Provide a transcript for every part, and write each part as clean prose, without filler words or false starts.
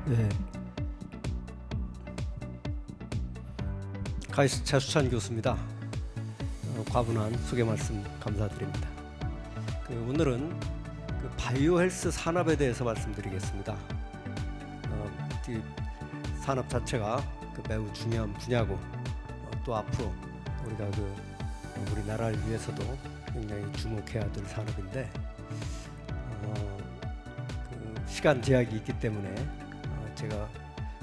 네, 가이스트 차수찬 교수입니다. 과분한 소개 말씀 감사드립니다. 오늘은 바이오 헬스 산업에 대해서 말씀드리겠습니다. 이 산업 자체가 매우 중요한 분야고 또 앞으로 우리가 우리나라를 위해서도 굉장히 주목해야 될 산업인데 시간 제약이 있기 때문에 제가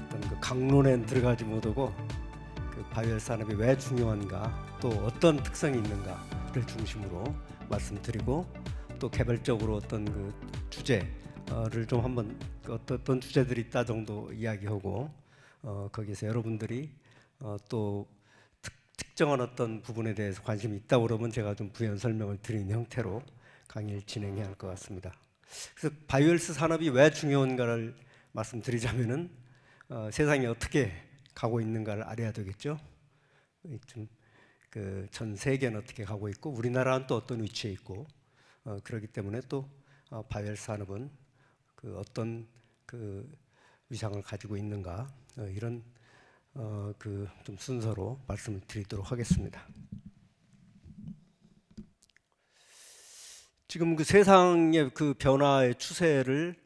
어떤 강론에 들어가지 못하고 바이오 산업이 왜 중요한가, 또 어떤 특성이 있는가를 중심으로 말씀드리고, 또 개별적으로 어떤 주제를 좀 한번 어떤 주제들이 있다 정도 이야기하고, 거기서 여러분들이 또 특정한 어떤 부분에 대해서 관심이 있다 그러면 제가 좀 부연 설명을 드리는 형태로 강의를 진행해야 할 것 같습니다. 그래서 바이오헬스 산업이 왜 중요한가를 말씀드리자면은 세상이 어떻게 가고 있는가를 알아야 되겠죠. 전 세계는 어떻게 가고 있고 우리나라는 또 어떤 위치에 있고, 그렇기 때문에 또 바이오헬스 산업은 어떤 위상을 가지고 있는가, 이런 좀 순서로 말씀을 드리도록 하겠습니다. 지금 세상의 변화의 추세를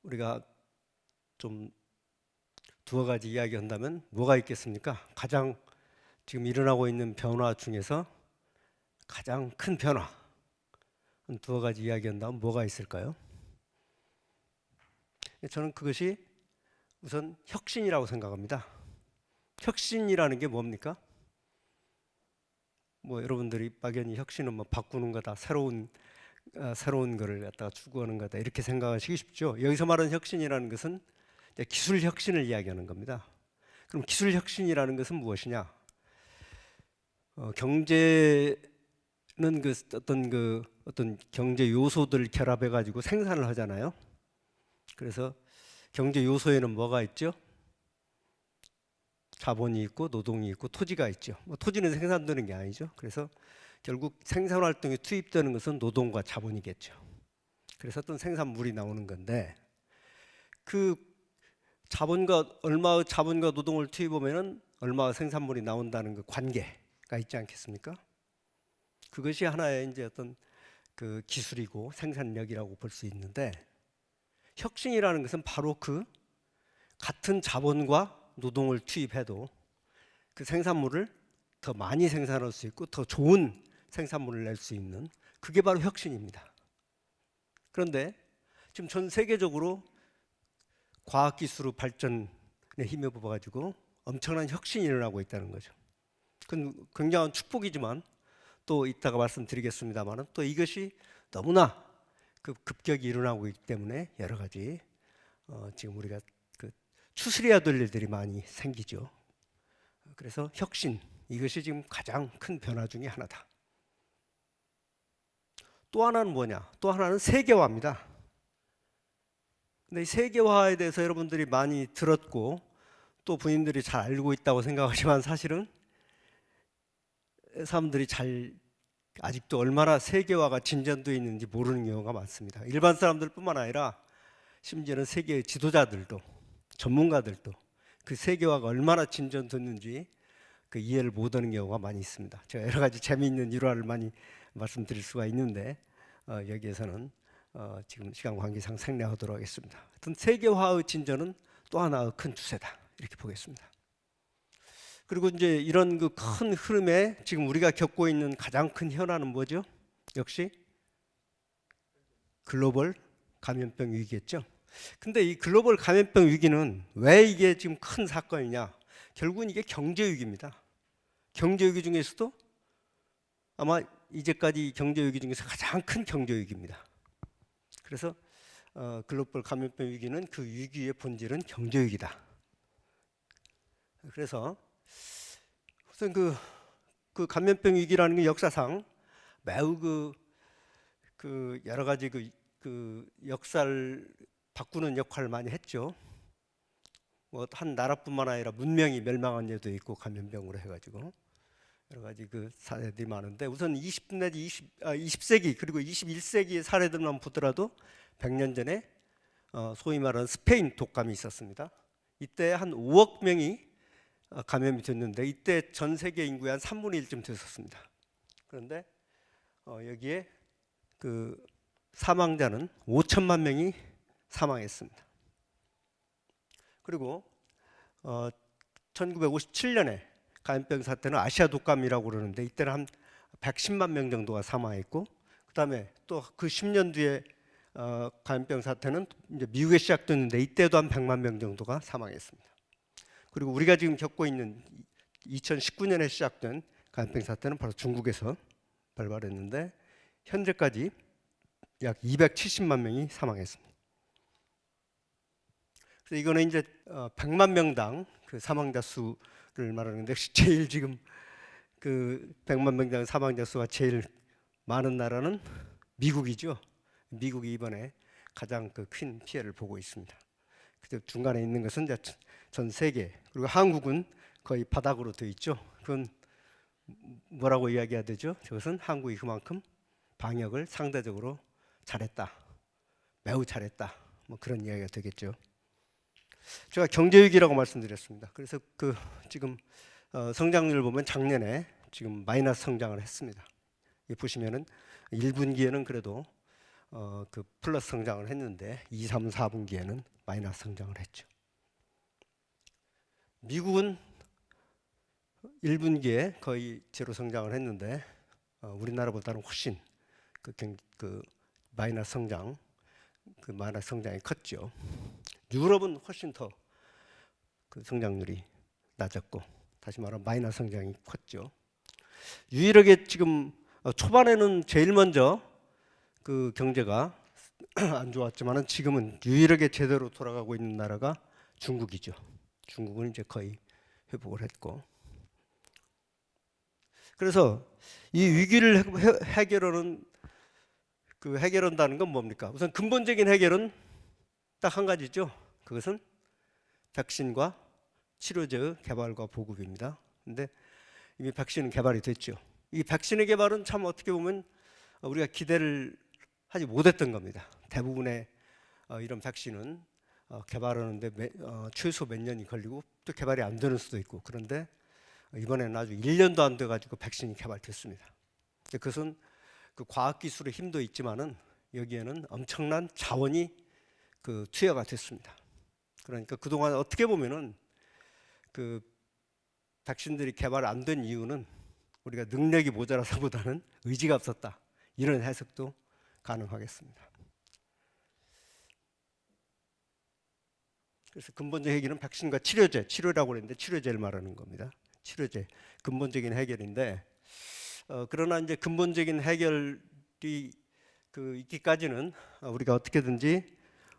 우리가 좀 두어 가지 이야기한다면 뭐가 있겠습니까? 가장 지금 일어나고 있는 변화 중에서 가장 큰 변화, 두어 가지 이야기한다면 뭐가 있을까요? 저는 그것이 우선 혁신이라고 생각합니다. 혁신이라는 게 뭡니까? 여러분들이 막연히 혁신은 바꾸는 거다, 새로운 거를 갖다가 추구하는 거다, 이렇게 생각하시기 쉽죠. 여기서 말하는 혁신이라는 것은 기술 혁신을 이야기하는 겁니다. 그럼 기술 혁신이라는 것은 무엇이냐? 경제는 어떤 경제 요소들을 결합해 가지고 생산을 하잖아요. 그래서 경제 요소에는 뭐가 있죠? 자본이 있고 노동이 있고 토지가 있죠. 토지는 생산되는 게 아니죠. 그래서 결국 생산 활동에 투입되는 것은 노동과 자본이겠죠. 그래서 어떤 생산물이 나오는 건데, 얼마의 자본과 노동을 투입하면은 얼마의 생산물이 나온다는 관계가 있지 않겠습니까? 그것이 하나의 이제 어떤 기술이고 생산력이라고 볼 수 있는데, 혁신이라는 것은 바로 같은 자본과 노동을 투입해도 생산물을 더 많이 생산할 수 있고 더 좋은 생산물을 낼 수 있는, 그게 바로 혁신입니다. 그런데 지금 전 세계적으로 과학기술 발전에 힘입어 가지고 엄청난 혁신이 일어나고 있다는 거죠. 그건 굉장한 축복이지만, 또 이따가 말씀드리겠습니다만, 또 이것이 너무나 급격히 일어나고 있기 때문에 여러 가지 지금 우리가 추스려야 될 일들이 많이 생기죠. 그래서 혁신, 이것이 지금 가장 큰 변화 중에 하나다. 또 하나는 뭐냐? 또 하나는 세계화입니다. 근데 이 세계화에 대해서 여러분들이 많이 들었고 또 부인들이 잘 알고 있다고 생각하지만, 사실은 사람들이 아직도 얼마나 세계화가 진전되어 있는지 모르는 경우가 많습니다. 일반 사람들뿐만 아니라 심지어는 세계의 지도자들도, 전문가들도 세계화가 얼마나 진전됐는지 이해를 못하는 경우가 많이 있습니다. 제가 여러 가지 재미있는 일화를 많이 말씀드릴 수가 있는데 여기에서는 지금 시간 관계상 생략하도록 하겠습니다. 하여튼 세계화의 진전은 또 하나의 큰 추세다, 이렇게 보겠습니다. 그리고 이제 이런 큰 흐름에 지금 우리가 겪고 있는 가장 큰 현안은 뭐죠? 역시 글로벌 감염병 위기겠죠. 근데 이 글로벌 감염병 위기는 왜 이게 지금 큰 사건이냐? 결국은 이게 경제 위기입니다. 경제 위기 중에서도 아마 이제까지 경제 위기 중에서 가장 큰 경제 위기입니다. 그래서 글로벌 감염병 위기는 그 위기의 본질은 경제 위기다. 그래서 우선 감염병 위기라는 게 역사상 매우 여러 가지 역사를 바꾸는 역할을 많이 했죠. 한 나라뿐만 아니라 문명이 멸망한 예도 있고, 감염병으로 해가지고 여러 가지 사례들이 많은데, 우선 20세기 그리고 21세기의 사례들만 보더라도 100년 전에 소위 말하는 스페인 독감이 있었습니다. 이때 한 5억 명이 감염이 됐는데 이때 전 세계 인구의 한 3분의 1쯤 됐었습니다. 그런데 여기에 그 사망자는 5천만 명이 사망했습니다. 그리고 1957년에 감염병 사태는 아시아 독감이라고 그러는데 이때는 한 110만 명 정도가 사망했고, 그다음에 또 그 10년 뒤에 감염병 사태는 이제 미국에 시작됐는데 이때도 한 100만 명 정도가 사망했습니다. 그리고 우리가 지금 겪고 있는 2019년에 시작된 감염병 사태는 바로 중국에서 발발했는데 현재까지 약 270만 명이 사망했습니다. 그래서 이거는 이제 100만 명당 그 사망자 수를 말하는데 제일 지금 그 100만 명당 사망자 수가 제일 많은 나라는 미국이죠. 미국이 이번에 가장 그 큰 피해를 보고 있습니다. 그래서 중간에 있는 것은 이제 전 세계, 그리고 한국은 거의 바닥으로 되어 있죠. 그건 뭐라고 이야기해야 되죠? 저것은 한국이 그만큼 방역을 상대적으로 잘했다, 매우 잘했다, 뭐 그런 이야기가 되겠죠. 제가 경제위기라고 말씀드렸습니다. 그래서 그 지금 성장률을 보면 작년에 지금 마이너스 성장을 했습니다. 여기 보시면은 1분기에는 그래도 그 플러스 성장을 했는데 2, 3, 4분기에는 마이너스 성장을 했죠. 미국은 1분기에 거의 제로 성장을 했는데 우리나라보다는 훨씬 그 마이너스 성장, 그 마이너스 성장이 컸죠. 유럽은 훨씬 더 그 성장률이 낮았고, 다시 말하면 마이너스 성장이 컸죠. 유일하게 지금 초반에는 제일 먼저 그 경제가 안 좋았지만은 지금은 유일하게 제대로 돌아가고 있는 나라가 중국이죠. 중국은 이제 거의 회복을 했고, 그래서 이 위기를 해결한다는 건 뭡니까? 우선 근본적인 해결은 딱 한 가지죠. 그것은 백신과 치료제의 개발과 보급입니다. 근데 이미 백신은 개발이 됐죠. 이 백신의 개발은 참 어떻게 보면 우리가 기대를 하지 못했던 겁니다. 대부분의 이런 백신은 개발하는데 최소 몇 년이 걸리고 또 개발이 안 되는 수도 있고, 그런데 이번에는 아주 1년도 안 돼가지고 백신이 개발됐습니다. 그것은 그 과학기술의 힘도 있지만은 여기에는 엄청난 자원이 그 투여가 됐습니다. 그러니까 그동안 어떻게 보면은 그 백신들이 개발 안 된 이유는 우리가 능력이 모자라서보다는 의지가 없었다, 이런 해석도 가능하겠습니다. 그래서 근본적 해결은 백신과 치료제, 치료라고 그랬는데 치료제를 말하는 겁니다. 치료제, 근본적인 해결인데 그러나 이제 근본적인 해결이 있기까지는 우리가 어떻게든지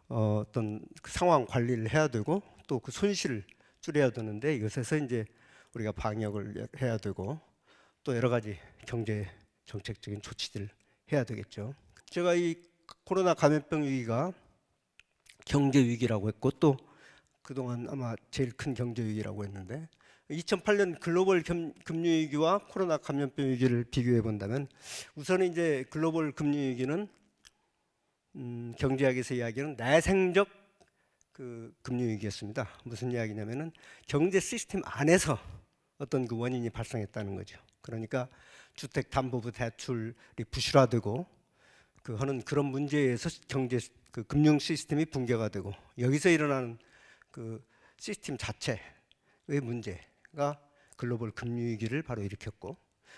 어떤 상황 관리를 해야 되고 또 그 손실을 줄여야 되는데, 이것에서 이제 우리가 방역을 해야 되고 또 여러 가지 경제 정책적인 조치들 해야 되겠죠. 제가 이 코로나 감염병 위기가 경제 위기라고 했고 또 그동안 아마 제일 큰 경제 위기라고 했는데, 2008년 글로벌 금융 위기와 코로나 감염병 위기를 비교해 본다면 우선 이제 글로벌 금융 위기는 경제학에서 이야기하는 내생적 그 금융 위기였습니다. 무슨 이야기냐면은 경제 시스템 안에서 어떤 그 원인이 발생했다는 거죠. 그러니까 주택 담보부 대출이 부실화되고 그 하는 그런 문제에 의해서 경제 그 금융 시스템이 붕괴가 되고, 여기서 일어나는 그 시스템 자체의 문제가 글로벌 금융 위기를 바로 일으켰고,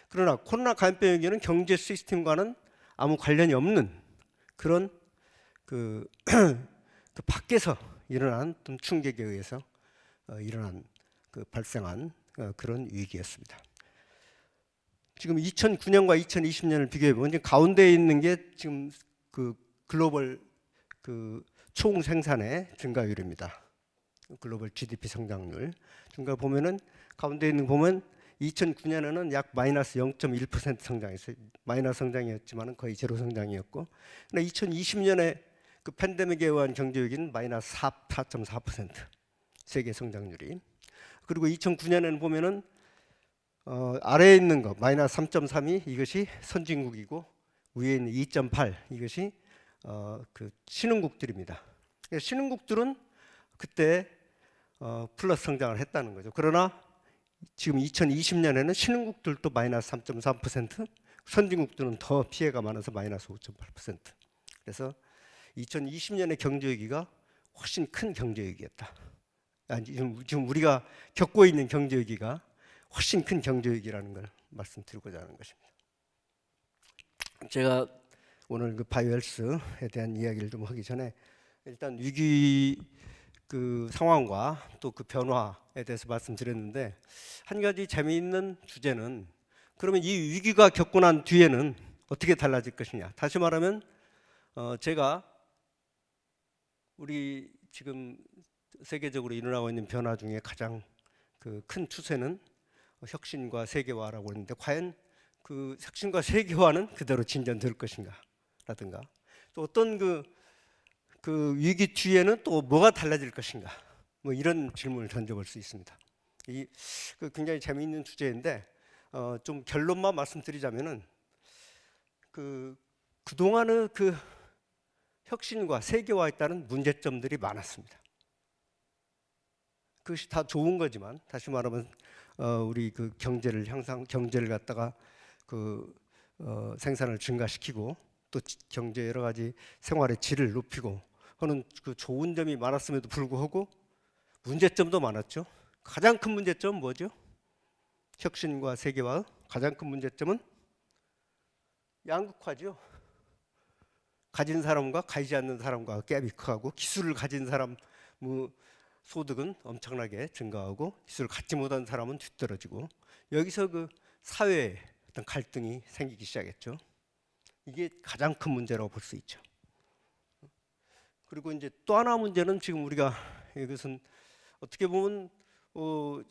그러나 코로나 감염병 위기는 경제 시스템과는 아무 관련이 없는 그런 그 밖에서 일어난 어떤 충격에 의해서 일어난 발생한 그런 위기였습니다. 지금 2009년과 2020년을 비교해 보면 가운데에 있는 게 지금 그 글로벌 그 총 생산의 증가율입니다. 글로벌 GDP 성장률 증가 보면은 가운데 있는 거 보면 2009년에는 약 마이너스 0.1% 성장했어요. 마이너스 성장이었지만은 거의 제로 성장이었고, 근데 2020년에 그 팬데믹에 의한 경제 위기는 마이너스 4.4% 세계 성장률이. 그리고 2009년에는 보면은 아래에 있는 거 마이너스 3.3이 이것이 선진국이고 위에 있는 2.8 이것이 그 신흥국들입니다. 신흥국들은 그때 플러스 성장을 했다는 거죠. 그러나 지금 2020년에는 신흥국들도 마이너스 3.3%, 선진국들은 더 피해가 많아서 마이너스 5.8%. 그래서 2020년의 경제위기가 훨씬 큰 경제위기였다. 지금 우리가 겪고 있는 경제위기가 훨씬 큰 경제위기라는 걸 말씀드리고자 하는 것입니다. 제가 오늘 그 바이오헬스에 대한 이야기를 좀 하기 전에 일단 위기 그 상황과 또 그 변화에 대해서 말씀드렸는데, 한 가지 재미있는 주제는 그러면 이 위기가 겪고 난 뒤에는 어떻게 달라질 것이냐. 다시 말하면 제가 우리 지금 세계적으로 일어나고 있는 변화 중에 가장 그 큰 추세는 혁신과 세계화라고 했는데, 과연 그 혁신과 세계화는 그대로 진전될 것인가 라든가, 또 어떤 그 위기 뒤에는 또 뭐가 달라질 것인가, 뭐 이런 질문을 던져볼 수 있습니다. 이 굉장히 재미있는 주제인데 좀 결론만 말씀드리자면은 그동안의 그 혁신과 세계화에 따른 문제점들이 많았습니다. 그것이 다 좋은 거지만, 다시 말하면 우리 그 경제를 갖다가 생산을 증가시키고 또 경제 여러 가지 생활의 질을 높이고 하는 그 좋은 점이 많았음에도 불구하고 문제점도 많았죠. 가장 큰 문제점은 뭐죠? 혁신과 세계화의 가장 큰 문제점은 양극화죠. 가진 사람과 가지지 않는 사람과 갭이 크고, 기술을 가진 사람 소득은 엄청나게 증가하고 기술을 갖지 못한 사람은 뒤떨어지고, 여기서 그 사회에 어떤 갈등이 생기기 시작했죠. 이게 가장 큰 문제라고 볼 수 있죠. 그리고 이제 또 하나 문제는, 지금 우리가 이것은 어떻게 보면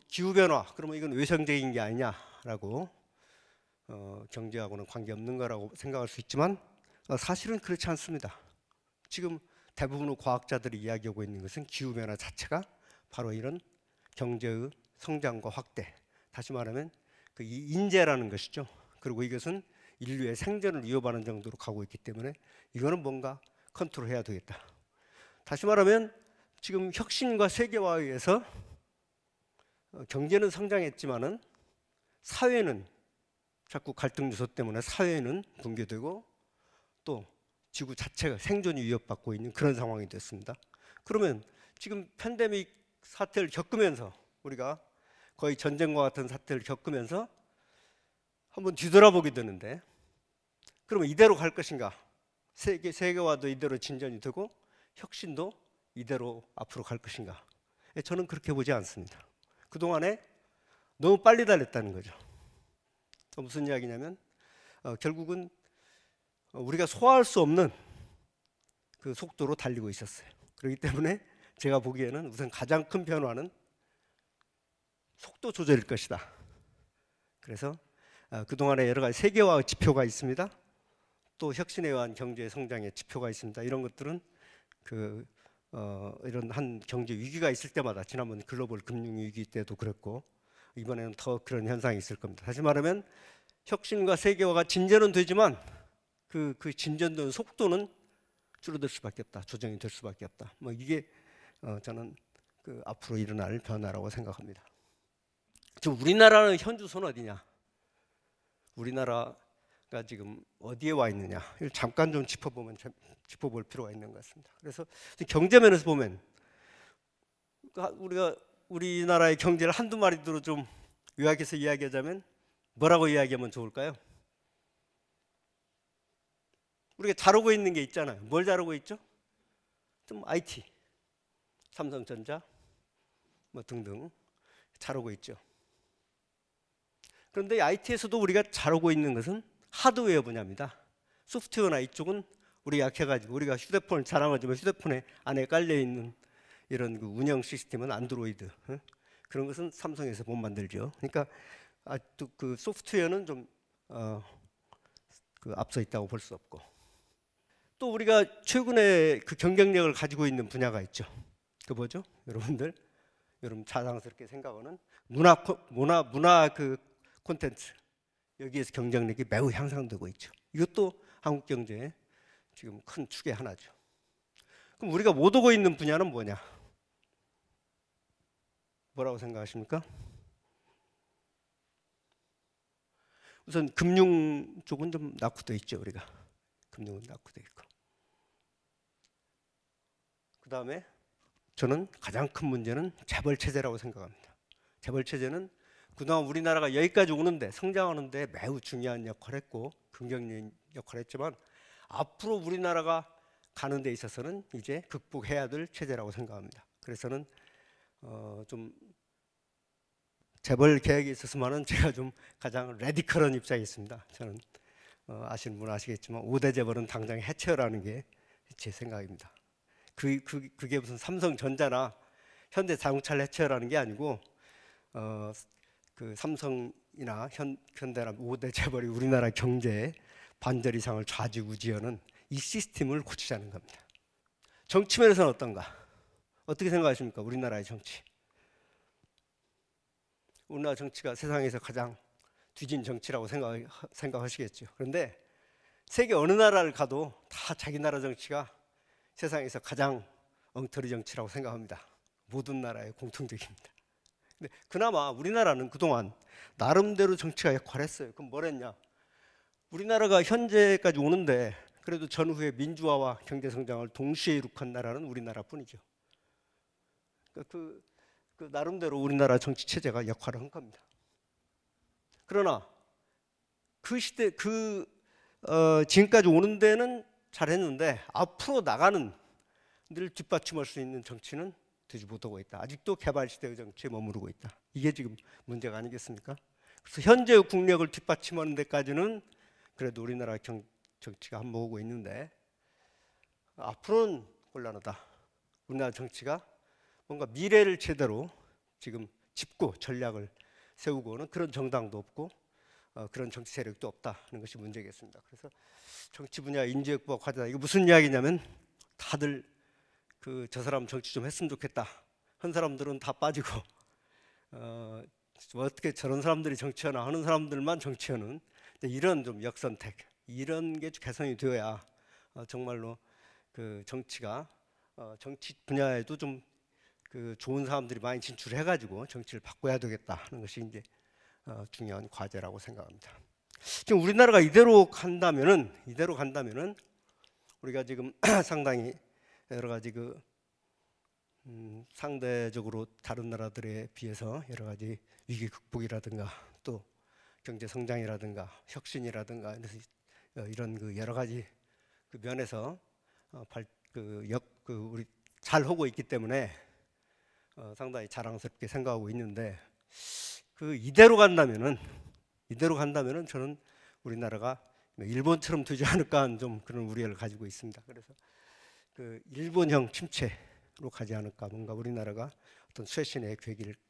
기후 변화, 그러면 이건 외생적인 게 아니냐라고 경제하고는 관계없는 거라고 생각할 수 있지만 사실은 그렇지 않습니다. 지금 대부분의 과학자들이 이야기하고 있는 것은 기후 변화 자체가 바로 이런 경제의 성장과 확대, 다시 말하면 그 인재라는 것이죠. 그리고 이것은 인류의 생존을 위협하는 정도로 가고 있기 때문에 이거는 뭔가 컨트롤해야 되겠다. 다시 말하면 지금 혁신과 세계화에 의해서 경제는 성장했지만은 사회는 자꾸 갈등 요소 때문에 사회는 붕괴되고 또 지구 자체가 생존이 위협받고 있는 그런 상황이 됐습니다. 그러면 지금 팬데믹 사태를 겪으면서, 우리가 거의 전쟁과 같은 사태를 겪으면서 한번 뒤돌아보게 되는데, 그러면 이대로 갈 것인가? 세계화도 이대로 진전이 되고 혁신도 이대로 앞으로 갈 것인가? 저는 그렇게 보지 않습니다. 그동안에 너무 빨리 달렸다는 거죠. 무슨 이야기냐면 결국은 우리가 소화할 수 없는 그 속도로 달리고 있었어요. 그렇기 때문에 제가 보기에는 우선 가장 큰 변화는 속도 조절일 것이다. 그래서 그동안에 여러 가지 세계화의 지표가 있습니다. 또 혁신에 의한 경제 성장의 지표가 있습니다. 이런 것들은 이런 한 경제 위기가 있을 때마다, 지난번 글로벌 금융 위기 때도 그랬고 이번에는 더 그런 현상이 있을 겁니다. 다시 말하면 혁신과 세계화가 진전은 되지만 그 진전된 속도는 줄어들 수밖에 없다. 조정이 될 수밖에 없다. 뭐 이게 저는 앞으로 일어날 변화라고 생각합니다. 지금 우리나라는 현주소는 어디냐? 우리나라가 지금 어디에 와 있느냐? 이걸 잠깐 좀 짚어볼 필요가 있는 것 같습니다. 그래서 경제면에서 보면 우리가 우리나라의 경제를 한두 마디로 좀 요약해서 이야기하자면 뭐라고 이야기하면 좋을까요? 우리가 잘하고 있는 게 있잖아요. 뭘 잘하고 있죠? 좀 IT, 삼성전자 뭐 등등 잘하고 있죠. 그런데 IT에서도 우리가 잘하고 있는 것은 하드웨어 분야입니다. 소프트웨어나 이쪽은 우리가 약해가지고, 우리가 휴대폰을 자랑하지만 휴대폰에 안에 깔려있는 이런 그 운영 시스템은 안드로이드, 그런 것은 삼성에서 못 만들죠. 그러니까 또 그 소프트웨어는 좀 앞서 있다고 볼 수 없고, 또 우리가 최근에 그 경쟁력을 가지고 있는 분야가 있죠. 그 뭐죠? 여러분 자랑스럽게 생각하는 문화 그 콘텐츠, 여기에서 경쟁력이 매우 향상되고 있죠. 이것도 한국 경제의 지금 큰 축의 하나죠. 그럼 우리가 못 오고 있는 분야는 뭐냐? 뭐라고 생각하십니까? 우선 금융 쪽은 좀 낙후돼 있죠. 우리가 금융은 낙후돼 있고, 그 다음에 저는 가장 큰 문제는 재벌 체제라고 생각합니다. 재벌 체제는 그동안 우리나라가 여기까지 오는데, 성장하는데 매우 중요한 역할을 했고 긍정적인 역할을 했지만, 앞으로 우리나라가 가는 데 있어서는 이제 극복해야 될 체제라고 생각합니다. 그래서는 좀 재벌 개혁에 있어서만은 제가 좀 가장 레디컬한 입장에 있습니다. 저는 아시는 분은 아시겠지만 5대 재벌은 당장 해체하라는 게 제 생각입니다. 그게 무슨 삼성전자나 현대자동차를 해체하라는 게 아니고, 그 삼성이나 현대나 5대 재벌이 우리나라 경제에 반절 이상을 좌지우지하는 이 시스템을 고치자는 겁니다. 정치 면에서는 어떤가? 어떻게 생각하십니까? 우리나라의 정치. 우리나라 정치가 세상에서 가장 뒤진 정치라고 생각하시겠죠. 그런데 세계 어느 나라를 가도 다 자기 나라 정치가 세상에서 가장 엉터리 정치라고 생각합니다. 모든 나라의 공통적입니다. 근데 그나마 우리나라는 그동안 나름대로 정치가 역할을 했어요. 그럼 뭘 했냐? 우리나라가 현재까지 오는데 그래도 전후에 민주화와 경제 성장을 동시에 이룩한 나라는 우리나라뿐이죠. 그 나름대로 우리나라 정치 체제가 역할을 한 겁니다. 그러나 그 시대 지금까지 오는 데는 잘했는데, 앞으로 나가는 늘 뒷받침할 수 있는 정치는 되지 못하고 있다. 아직도 개발 시대의 정치에 머무르고 있다. 이게 지금 문제가 아니겠습니까? 그래서 현재의 국력을 뒷받침하는 데까지는 그래도 우리나라 정치가 한몫하고 있는데, 앞으로는 곤란하다. 우리나라 정치가 뭔가 미래를 제대로 지금 짚고 전략을 세우고는 그런 정당도 없고 그런 정치 세력도 없다는 것이 문제겠습니다. 그래서 정치 분야 인재역부가 과제다. 이거 무슨 이야기냐면, 다들 저 사람 정치 좀 했으면 좋겠다. 한 사람들은 다 빠지고 어떻게 저런 사람들이 정치하나 하는 사람들만 정치하는 이런 좀 역선택, 이런 게 개선이 되어야 정말로 그 정치가 정치 분야에도 좀 좋은 사람들이 많이 진출해가지고 정치를 바꿔야 되겠다 하는 것이 이제 중요한 과제라고 생각합니다. 지금 우리나라가 이대로 간다면은 우리가 지금 상당히 여러 가지 상대적으로 다른 나라들에 비해서 여러 가지 위기 극복이라든가 또 경제 성장이라든가 혁신이라든가 이런 여러 가지 면에서 우리 잘 하고 있기 때문에 상당히 자랑스럽게 생각하고 있는데, 이대로 간다면은 저는 우리나라가 일본처럼 되지 않을까 하는 좀 그런 우려를 가지고 있습니다. 그래서 일본형 침체로 가지 않을까, 뭔가 우리나라가 어떤 쇄신의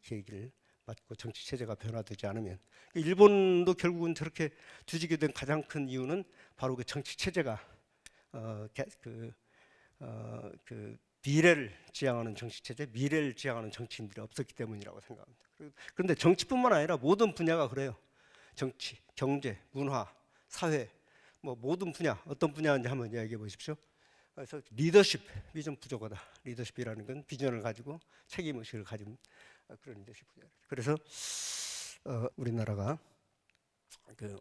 계기를 맞고 정치 체제가 변화되지 않으면, 일본도 결국은 저렇게 뒤지게 된 가장 큰 이유는 바로 그 정치 체제가 미래를 지향하는 정치 체제, 미래를 지향하는 정치인들이 없었기 때문이라고 생각합니다. 그런데 정치뿐만 아니라 모든 분야가 그래요. 정치, 경제, 문화, 사회, 뭐 모든 분야, 어떤 분야인지 한번 이야기해 보십시오. 그래서 리더십이 좀 부족하다. 리더십이라는 건 비전을 가지고 책임 의식을 가진 그런 리더십 분야. 그래서 우리나라가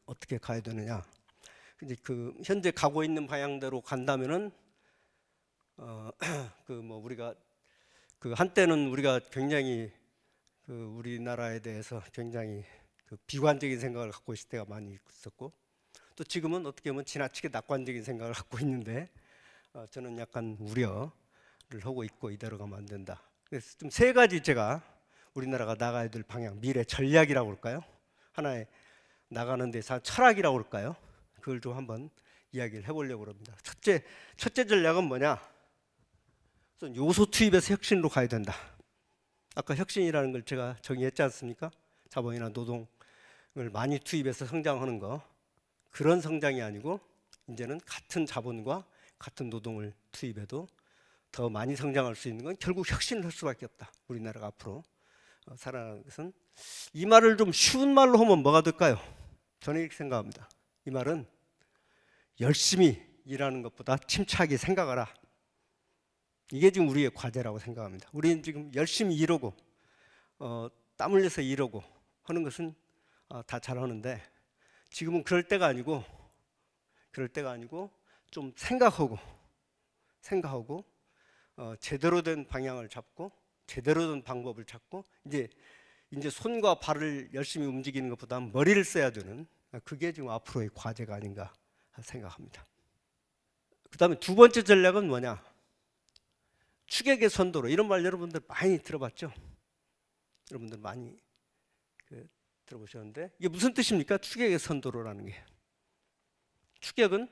어떻게 가야 되느냐? 이제 현재 가고 있는 방향대로 간다면은 우리가 한때는 우리가 굉장히 우리나라에 대해서 굉장히 비관적인 생각을 갖고 있을 때가 많이 있었고, 또 지금은 어떻게 보면 지나치게 낙관적인 생각을 갖고 있는데, 저는 약간 우려를 하고 있고 이대로 가면 안 된다. 그래서 좀 세 가지 제가 우리나라가 나가야 될 방향, 미래 전략이라고 할까요? 하나의 나가는 데서 철학이라고 할까요? 그걸 좀 한번 이야기를 해보려고 합니다. 첫째 전략은 뭐냐? 우선 요소 투입에서 혁신으로 가야 된다. 아까 혁신이라는 걸 제가 정의했지 않습니까? 자본이나 노동을 많이 투입해서 성장하는 거, 그런 성장이 아니고 이제는 같은 자본과 같은 노동을 투입해도 더 많이 성장할 수 있는 건 결국 혁신을 할 수밖에 없다. 우리나라가 앞으로 살아나는 것은. 이 말을 좀 쉬운 말로 하면 뭐가 될까요? 저는 이렇게 생각합니다. 이 말은 열심히 일하는 것보다 침착하게 생각하라. 이게 지금 우리의 과제라고 생각합니다. 우리는 지금 열심히 일하고 땀 흘려서 일하고 하는 것은 다 잘하는데 지금은 그럴 때가 아니고 좀 생각하고 제대로 된 방향을 잡고 제대로 된 방법을 찾고 이제 손과 발을 열심히 움직이는 것보다 머리를 써야 되는 그게 지금 앞으로의 과제가 아닌가 생각합니다. 그 다음에 두 번째 전략은 뭐냐? 추격의 선도로. 이런 말 여러분들 많이 들어봤죠? 여러분들 많이 들어보셨는데 이게 무슨 뜻입니까? 추격의 선도로라는 게. 추격은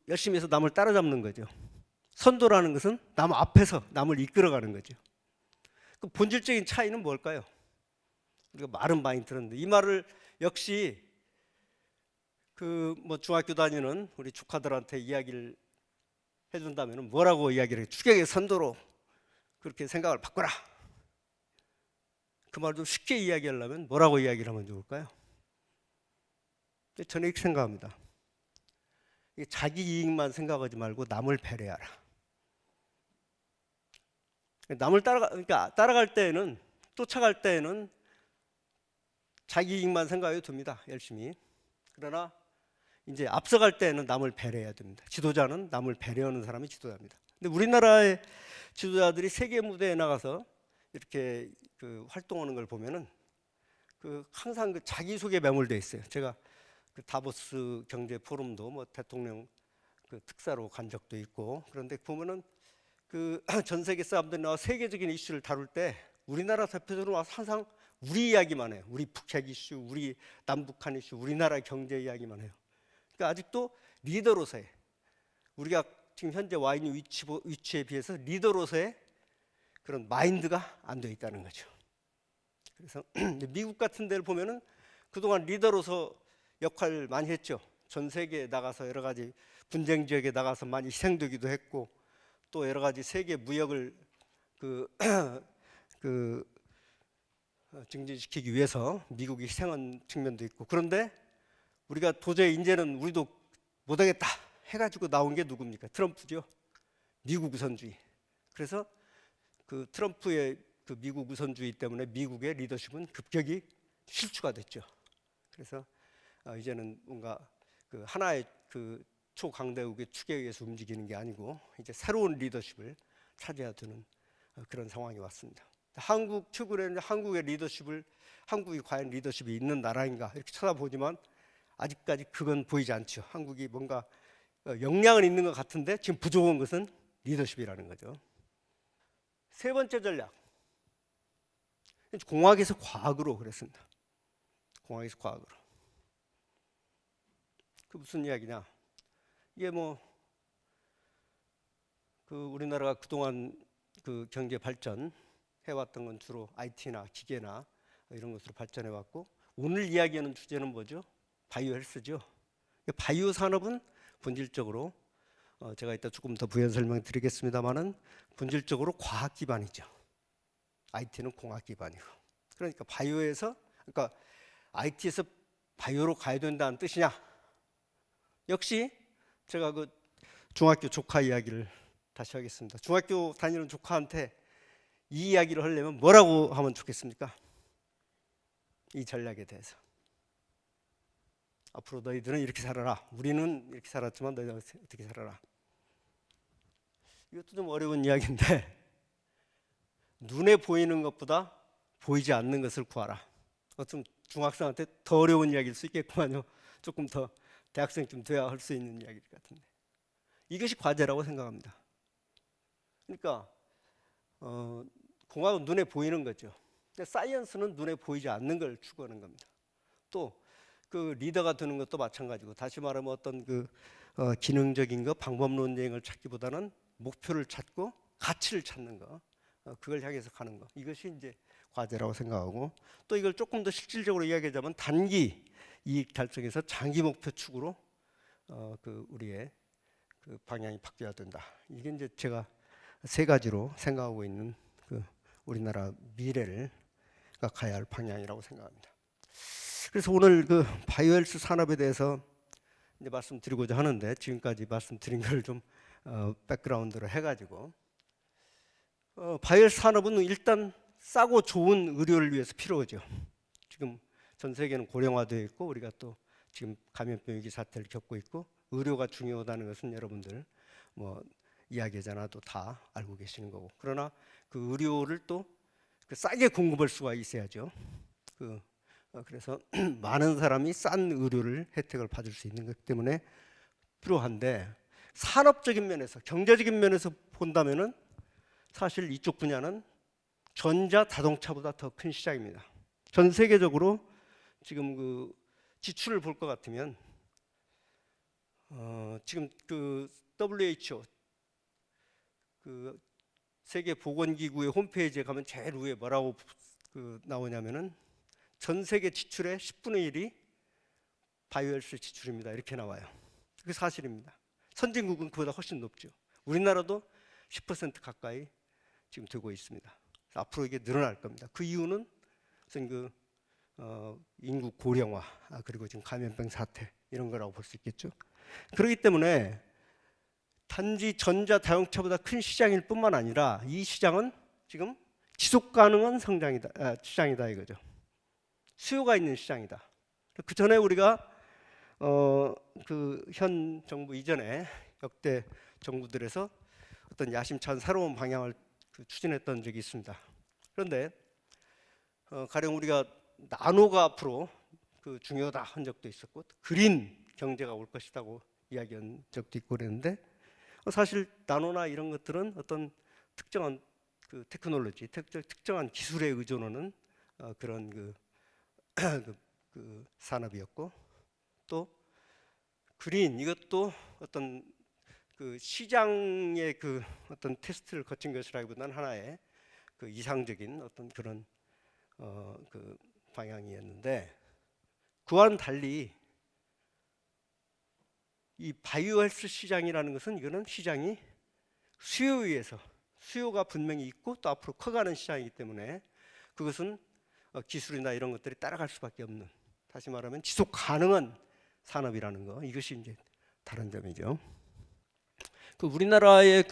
열심히 해서 남을 따라잡는 거죠. 선도라는 것은 남 앞에서 남을 이끌어가는 거죠. 그 본질적인 차이는 뭘까요? 우리가 말은 많이 들었는데 이 말을 역시 중학교 다니는 우리 조카들한테 이야기를 해준다면 뭐라고 이야기를 해요? 추격의 선도로 그렇게 생각을 바꿔라. 그 말 좀 쉽게 이야기하려면 뭐라고 이야기를 하면 좋을까요? 저는 이렇게 생각합니다. 자기 이익만 생각하지 말고 남을 배려하라. 남을 따라갈 때에는, 쫓아갈 때에는 자기 이익만 생각해 둡니다. 열심히. 그러나 이제 앞서갈 때에는 남을 배려해야 됩니다. 지도자는 남을 배려하는 사람이 지도자입니다. 근데 우리나라의 지도자들이 세계 무대에 나가서 이렇게 활동하는 걸 보면은 항상 자기소개 매몰되어 있어요. 제가 다보스 경제 포럼도 뭐 대통령 특사로 간 적도 있고, 그런데 보면은 전 세계 사람들이 나와 세계적인 이슈를 다룰 때 우리나라 대표들은 와서 항상 우리 이야기만 해요. 우리 북핵 이슈, 우리 남북한 이슈, 우리나라 경제 이야기만 해요. 그러니까 아직도 리더로서의, 우리가 지금 현재 와 있는 위치에 비해서 리더로서의 그런 마인드가 안 돼 있다는 거죠. 그래서 미국 같은 데를 보면은 그동안 리더로서 역할을 많이 했죠. 전 세계에 나가서 여러 가지 분쟁 지역에 나가서 많이 희생되기도 했고, 또 여러 가지 세계 무역을 증진시키기 위해서 미국이 희생한 측면도 있고, 그런데 우리가 도저히 이제는 우리도 못하겠다 해가지고 나온 게 누굽니까? 트럼프죠. 미국 우선주의. 그래서 트럼프의 미국 우선주의 때문에 미국의 리더십은 급격히 실추가 됐죠. 그래서 이제는 뭔가 하나의 초강대국의 축에 의해서 움직이는 게 아니고 이제 새로운 리더십을 차지해야 되는 그런 상황이 왔습니다. 최근에는 한국의 리더십을, 한국이 과연 리더십이 있는 나라인가 이렇게 찾아보지만 아직까지 그건 보이지 않죠. 한국이 뭔가 역량은 있는 것 같은데 지금 부족한 것은 리더십이라는 거죠. 세 번째 전략, 공학에서 과학으로 그랬습니다. 공학에서 과학으로. 무슨 이야기냐? 이게 우리나라가 그동안 경제 발전 해왔던 건 주로 IT나 기계나 이런 것으로 발전해 왔고, 오늘 이야기하는 주제는 뭐죠? 바이오 헬스죠. 바이오 산업은 본질적으로 제가 이따 조금 더 부연 설명드리겠습니다만은 본질적으로 과학 기반이죠. IT는 공학 기반이고. 그러니까 IT에서 바이오로 가야 된다는 뜻이냐? 역시 제가 중학교 조카 이야기를 다시 하겠습니다. 중학교 다니는 조카한테 이 이야기를 하려면 뭐라고 하면 좋겠습니까? 이 전략에 대해서. 앞으로 너희들은 이렇게 살아라. 우리는 이렇게 살았지만 너희들은 어떻게 살아라. 이것도 좀 어려운 이야기인데, 눈에 보이는 것보다 보이지 않는 것을 구하라. 좀 중학생한테 더 어려운 이야기일 수 있겠구만요. 조금 더 대학생쯤 돼야 할 수 있는 이야기 같은데, 이것이 과제라고 생각합니다. 그러니까 공학은 눈에 보이는 거죠. 근데 사이언스는 눈에 보이지 않는 걸 추구하는 겁니다. 또 리더가 되는 것도 마찬가지고, 다시 말하면 어떤 기능적인 거, 방법론쟁을 찾기보다는 목표를 찾고 가치를 찾는 거, 그걸 향해서 가는 거, 이것이 이제 과제라고 생각하고, 또 이걸 조금 더 실질적으로 이야기하자면 단기 이익 달성에서 장기 목표 축으로 우리의 방향이 바뀌어야 된다. 이게 이제 제가 세 가지로 생각하고 있는 우리나라 미래를 가야 할 방향이라고 생각합니다. 그래서 오늘 바이오헬스 산업에 대해서 이제 말씀드리고자 하는데, 지금까지 말씀드린 걸 좀 백그라운드로 해가지고 바이오헬스 산업은 일단 싸고 좋은 의료를 위해서 필요하죠. 지금 전 세계는 고령화되어 있고 우리가 또 지금 감염병 위기 사태를 겪고 있고 의료가 중요하다는 것은 여러분들 뭐 이야기하지 않아도 다 알고 계시는 거고, 그러나 그 의료를 또 싸게 공급할 수가 있어야죠. 그래서 많은 사람이 싼 의료를 혜택을 받을 수 있는 것 때문에 필요한데, 산업적인 면에서 경제적인 면에서 본다면은 사실 이쪽 분야는 전자 자동차보다 더 큰 시장입니다. 전 세계적으로 지금 그 지출을 볼 것 같으면 지금 그 WHO 그 세계 보건기구의 홈페이지에 가면 제일 위에 뭐라고 나오냐면은 전 세계 지출의 10분의 1이 바이오헬스 지출입니다. 이렇게 나와요. 그게 사실입니다. 선진국은 그보다 훨씬 높죠. 우리나라도 10% 가까이 지금 되고 있습니다. 앞으로 이게 늘어날 겁니다. 그 이유는 우선 인구 고령화, 그리고 지금 감염병 사태 이런 거라고 볼 수 있겠죠. 그렇기 때문에 단지 전자 자동차보다 큰 시장일 뿐만 아니라 이 시장은 지금 지속 가능한 시장이다 이거죠. 수요가 있는 시장이다. 그 전에 우리가 그 현 정부 이전에 역대 정부들에서 어떤 야심찬 새로운 방향을 추진했던 적이 있습니다. 그런데 가령 우리가 나노가 앞으로 중요하다 한 적도 있었고, 그린 경제가 올 것이라고 이야기한 적도 있고 그랬는데, 사실 나노나 이런 것들은 어떤 특정한 테크놀로지, 특정한 기술에 의존하는 그런 산업이었고, 또 그린 이것도 어떤 시장의 어떤 테스트를 거친 것이라기보다는 하나의 이상적인 어떤 그런 방향이었는데, 그와는 달리 이 바이오헬스 시장이라는 것은 이거는 시장이 수요에 의해서, 수요가 분명히 있고 또 앞으로 커가는 시장이기 때문에 그것은 기술이나 이런 것들이 따라갈 수밖에 없는, 다시 말하면 지속 가능한 산업이라는 거, 이것이 이제 다른 점이죠. 우리나라의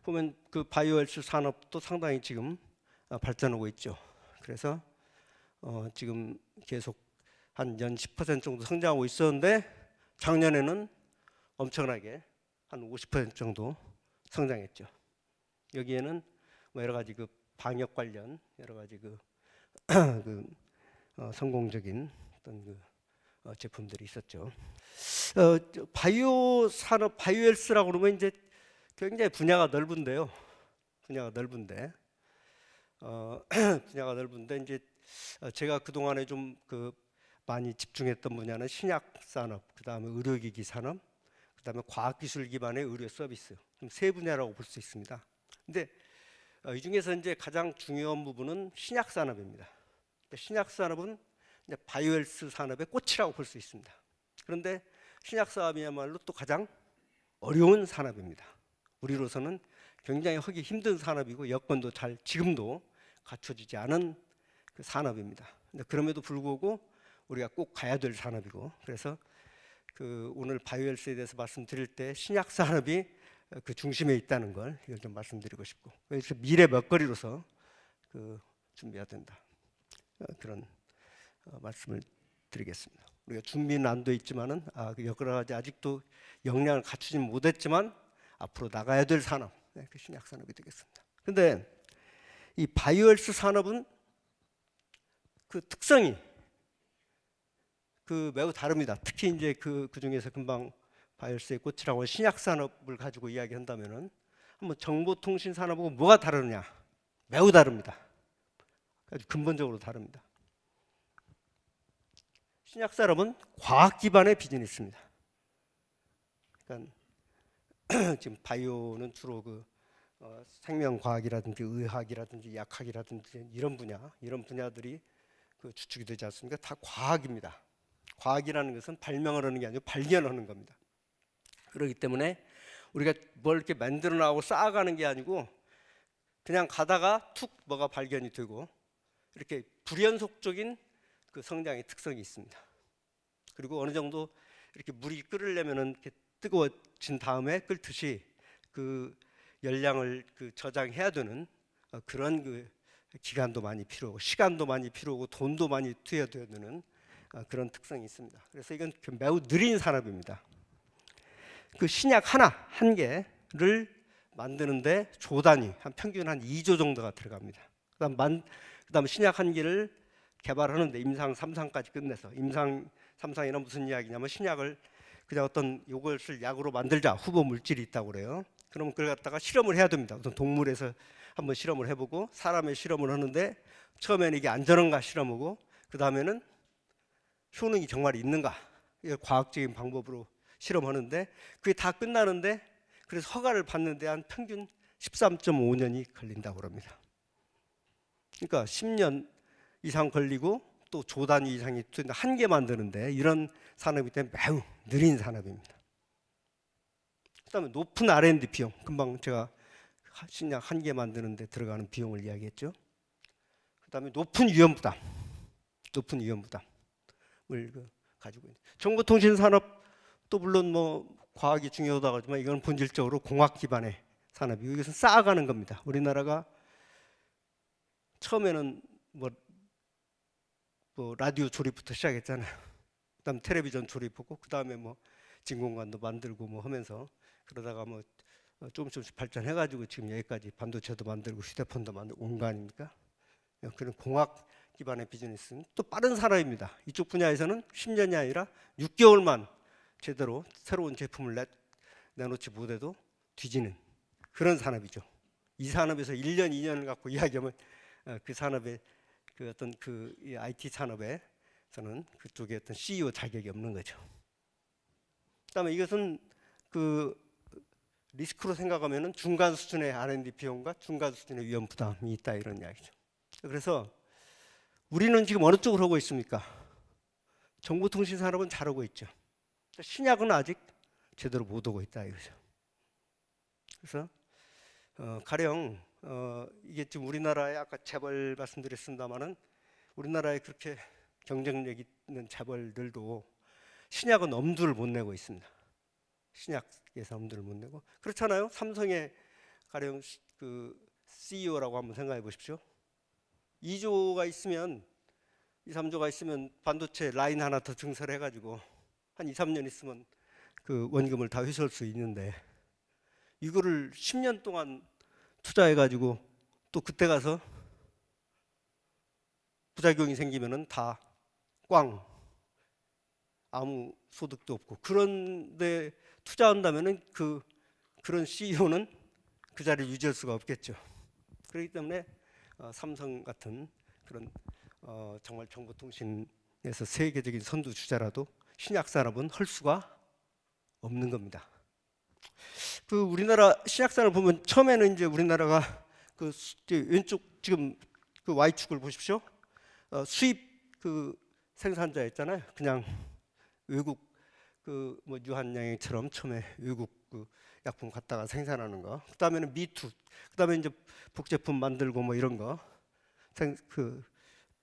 보면 바이오헬스 산업도 상당히 지금 발전하고 있죠. 그래서 지금 계속 한 연 10% 정도 성장하고 있었는데, 작년에는 엄청나게 한 50% 정도 성장했죠. 여기에는 뭐 여러 가지 방역 관련 여러 가지 성공적인 어떤 제품들이 있었죠. 바이오 산업, 바이오헬스라고 그러면 이제 굉장히 분야가 넓은데 분야가 넓은데 이제 제가 그 동안에 좀 많이 집중했던 분야는 신약 산업, 그 다음에 의료기기 산업, 그 다음에 과학기술 기반의 의료 서비스, 좀 세 분야라고 볼 수 있습니다. 근데 이 중에서 이제 가장 중요한 부분은 신약 산업입니다. 신약 산업은 이제 바이오헬스 산업의 꽃이라고 볼 수 있습니다. 그런데 신약 산업이야말로 또 가장 어려운 산업입니다. 우리로서는 굉장히 하기 힘든 산업이고 여건도 지금도 갖춰지지 않은 산업입니다. 근데 그럼에도 불구하고 우리가 꼭 가야 될 산업이고, 그래서 오늘 바이오헬스에 대해서 말씀드릴 때 신약 산업이 중심에 있다는 걸 이걸 좀 말씀드리고 싶고, 그래서 미래 먹거리로서 준비해야 된다, 그런 말씀을 드리겠습니다. 우리가 준비는 안 돼 있지만은 여러 가지 아직도 역량을 갖추지 못했지만 앞으로 나가야 될 산업, 신약 산업이 되겠습니다. 그런데 이 바이오헬스 산업은 특성이 매우 다릅니다. 특히 이제 그 중에서 금방 바이오헬스의 꽃이라고 신약 산업을 가지고 이야기한다면은 한번 정보통신 산업하고 뭐가 다르냐? 매우 다릅니다. 아주 근본적으로 다릅니다. 신약 산업은 과학 기반의 비즈니스입니다. 그러니까 지금 바이오는 주로 생명과학이라든지 의학이라든지 약학이라든지 이런 분야들이 주축이 되지 않습니까? 다 과학입니다. 과학이라는 것은 발명을 하는 게 아니고 발견하는 겁니다. 그렇기 때문에 우리가 뭘 이렇게 만들어 나가고 쌓아가는 게 아니고 그냥 가다가 툭 뭐가 발견이 되고, 이렇게 불연속적인 성장의 특성이 있습니다. 그리고 어느 정도 이렇게 물이 끓으려면은 이렇게 뜨거워진 다음에 끓듯이 그 열량을 그 저장해야 되는 그런 그 기간도 많이 필요하고 시간도 많이 필요하고 돈도 많이 투여돼야 되는 그런 특성이 있습니다. 그래서 이건 매우 느린 산업입니다. 그 신약 한 개를 만드는데 조 단위 한 평균 한 2조 정도가 들어갑니다. 그다음 신약 한 개를 개발하는데 임상 3상까지 끝내서 임상 3상이란 무슨 이야기냐면 신약을 그냥 어떤 요것을 약으로 만들자 후보 물질이 있다고 그래요. 그러면 그걸 갖다가 실험을 해야 됩니다. 어떤 동물에서 한번 실험을 해보고 사람의 실험을 하는데 처음에는 이게 안전한가 실험하고 그 다음에는 효능이 정말 있는가 이걸 과학적인 방법으로 실험하는데 그게 다 끝나는데 그래서 허가를 받는데 한 평균 13.5년이 걸린다고 합니다. 그러니까 10년 이상 걸리고 또 조 단위 이상이 한 개 만드는데 이런 산업이기 때문에 매우 느린 산업입니다. 그다음에 높은 R&D 비용, 금방 제가 신약 한 개 만드는데 들어가는 비용을 이야기했죠. 그다음에 높은 위험 부담을 가지고 있는 정보통신 산업도 물론 뭐 과학이 중요하다고 하지만 이건 본질적으로 공학 기반의 산업이고 이것은 쌓아가는 겁니다. 우리나라가 처음에는 뭐 라디오 조립부터 시작했잖아요. 그다음 텔레비전 조립하고 그다음에 뭐 진공관도 만들고 뭐 하면서 그러다가 뭐 조금씩 발전해가지고 지금 여기까지 반도체도 만들고 휴대폰도 만들고 온 거 아닙니까? 그런 공학 기반의 비즈니스는 또 빠른 산업입니다. 이쪽 분야에서는 10년이 아니라 6개월만 제대로 새로운 제품을 내놓지 못해도 뒤지는 그런 산업이죠. 이 산업에서 1년, 2년을 갖고 이야기하면 그 산업의 그 어떤 그 IT 산업에서는 그쪽에 어떤 CEO 자격이 없는 거죠. 그다음에 이것은 그 리스크로 생각하면은 중간 수준의 R&D 비용과 중간 수준의 위험 부담이 있다 이런 이야기죠. 그래서 우리는 지금 어느 쪽으로 하고 있습니까? 정보통신 산업은 잘하고 있죠. 신약은 아직 제대로 못 오고 있다 이거죠. 그래서 가령 이게 지금 우리나라의 아까 재벌 말씀드렸습니다만은 우리나라에 그렇게 경쟁력 있는 재벌들도 신약은 엄두를 못 내고 있습니다. 신약에서 엄두를 못 내고 그렇잖아요. 삼성의 가령 그 CEO라고 한번 생각해 보십시오. 2조가 있으면 2, 3조가 있으면 반도체 라인 하나 더 증설해 가지고 한 2, 3년 있으면 그 원금을 다 회수할 수 있는데 이거를 10년 동안 투자해 가지고 또 그때 가서 부작용이 생기면은 다 꽝 아무 소득도 없고 그런데 투자한다면은 그런 CEO는 그 자리를 유지할 수가 없겠죠. 그렇기 때문에 삼성 같은 그런 정말 정보통신에서 세계적인 선두 주자라도 신약 산업은 할 수가 없는 겁니다. 그 우리나라 신약 산업 보면 처음에는 이제 우리나라가 그 왼쪽 지금 그 Y축을 보십시오. 수입 그 생산자였잖아요. 그냥 외국 그 뭐 유한양행처럼 처음에 외국 그 약품 갖다가 생산하는 거. 그다음에는 미투. 그다음에 이제 복제품 만들고 뭐 이런 거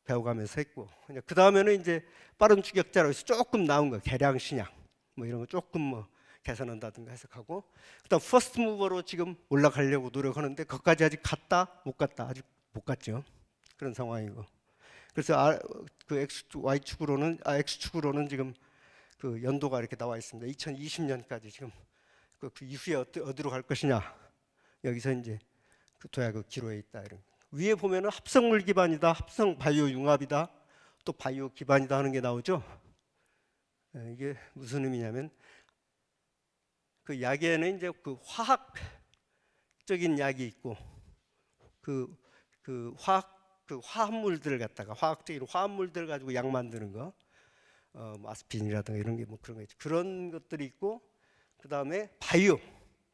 배워가면서 했고. 그다음에는 이제 빠른 추격자로 해서 조금 나온 거. 계량 신약 뭐 이런 거 조금 뭐 개선한다든가 해석하고. 그다음 퍼스트 무버로 지금 올라가려고 노력하는데 거기까지 아직 갔다 못 갔다 아직 못 갔죠. 그런 상황이고. 그래서 그 X축으로는 지금 그 연도가 이렇게 나와 있습니다. 2020년까지 지금 그 이후에 어디로 갈 것이냐 여기서 이제 그 도약의 기로에 있다. 이런 위에 보면은 합성물 기반이다, 합성 바이오 융합이다, 또 바이오 기반이다 하는 게 나오죠. 이게 무슨 의미냐면 그 약에는 이제 그 화학적인 약이 있고 그 화합물들을 갖다가 화학적인 화합물들을 가지고 약 만드는 거. 아스피린이라든가 이런 게 뭐 그런 거 있죠. 그런 것들이 있고 그다음에 바이오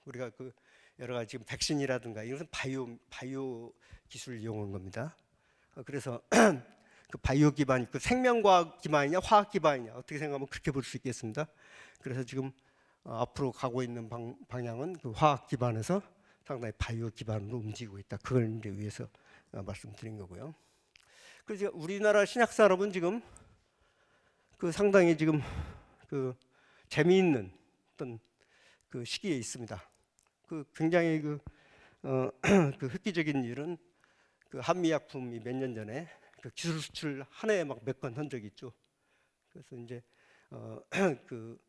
우리가 그 여러 가지 지금 백신이라든가 이것은 바이오 기술을 이용한 겁니다. 그래서 그 바이오 기반 그 생명과학 기반이냐 화학 기반이냐 어떻게 생각하면 그렇게 볼 수 있겠습니다. 그래서 지금 앞으로 가고 있는 방향은 그 화학 기반에서 상당히 바이오 기반으로 움직이고 있다. 그걸 이제 위해서 말씀드린 거고요. 그래서 우리나라 신약 산업은 지금 그 상당히 지금 그 재미있는 어떤 그 시기에 있습니다. 그 굉장히 그 획기적인 일은 그 한미약품이 몇 년 전에 그 기술 수출 한 해에 막 몇 건 한 적이 있죠. 그래서 이제 그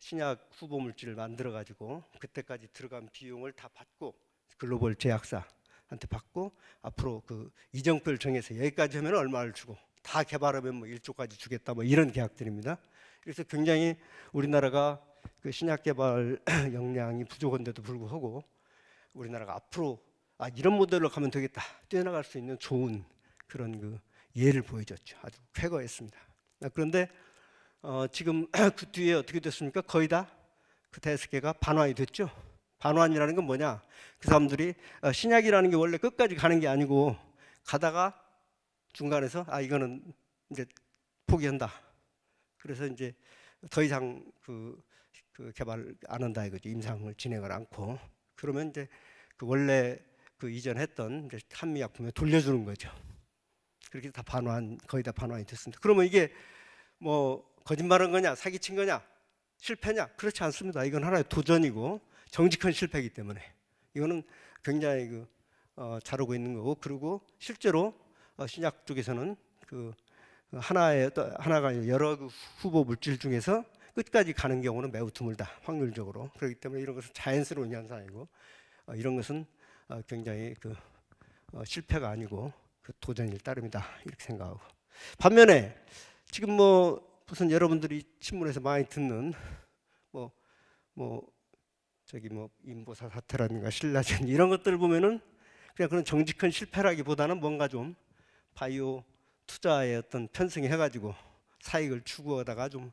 신약 후보 물질을 만들어 가지고 그때까지 들어간 비용을 다 받고 글로벌 제약사한테 받고 앞으로 그 이정표를 정해서 여기까지 하면 얼마를 주고 다 개발하면 뭐 1조까지 주겠다 뭐 이런 계약들입니다. 그래서 굉장히 우리나라가 그 신약 개발 역량이 부족한데도 불구하고 우리나라가 앞으로 이런 모델로 가면 되겠다 뛰어나갈 수 있는 좋은 그런 그 예를 보여줬죠. 아주 쾌거했습니다. 그런데 지금 그 뒤에 어떻게 됐습니까? 거의 다 그 대스계가 반환이 됐죠. 반환이라는 건 뭐냐? 그 사람들이 신약이라는 게 원래 끝까지 가는 게 아니고 가다가 중간에서 이거는 이제 포기한다. 그래서 이제 더 이상 그 개발 안 한다 이거죠. 임상을 진행을 않고 그러면 이제 그 원래 그 이전했던 이제 한미약품에 돌려주는 거죠. 그렇게 다 거의 다 반환이 됐습니다. 그러면 이게 뭐 거짓말한 거냐, 사기친 거냐, 실패냐? 그렇지 않습니다. 이건 하나의 도전이고 정직한 실패이기 때문에 이거는 굉장히 잘하고 있는 거고 그리고 실제로 신약 쪽에서는 하나가 여러 그 후보 물질 중에서 끝까지 가는 경우는 매우 드물다 확률적으로. 그렇기 때문에 이런 것은 자연스러운 현상이고 이런 것은 굉장히 실패가 아니고 도전일 따름이다 이렇게 생각하고 반면에 지금 무슨 여러분들이 신문에서 많이 듣는 인보사 사태라든가 신라젠 이런 것들을 보면은 그냥 그런 정직한 실패라기보다는 뭔가 좀 바이오 투자의 어떤 편승이 해가지고 사익을 추구하다가 좀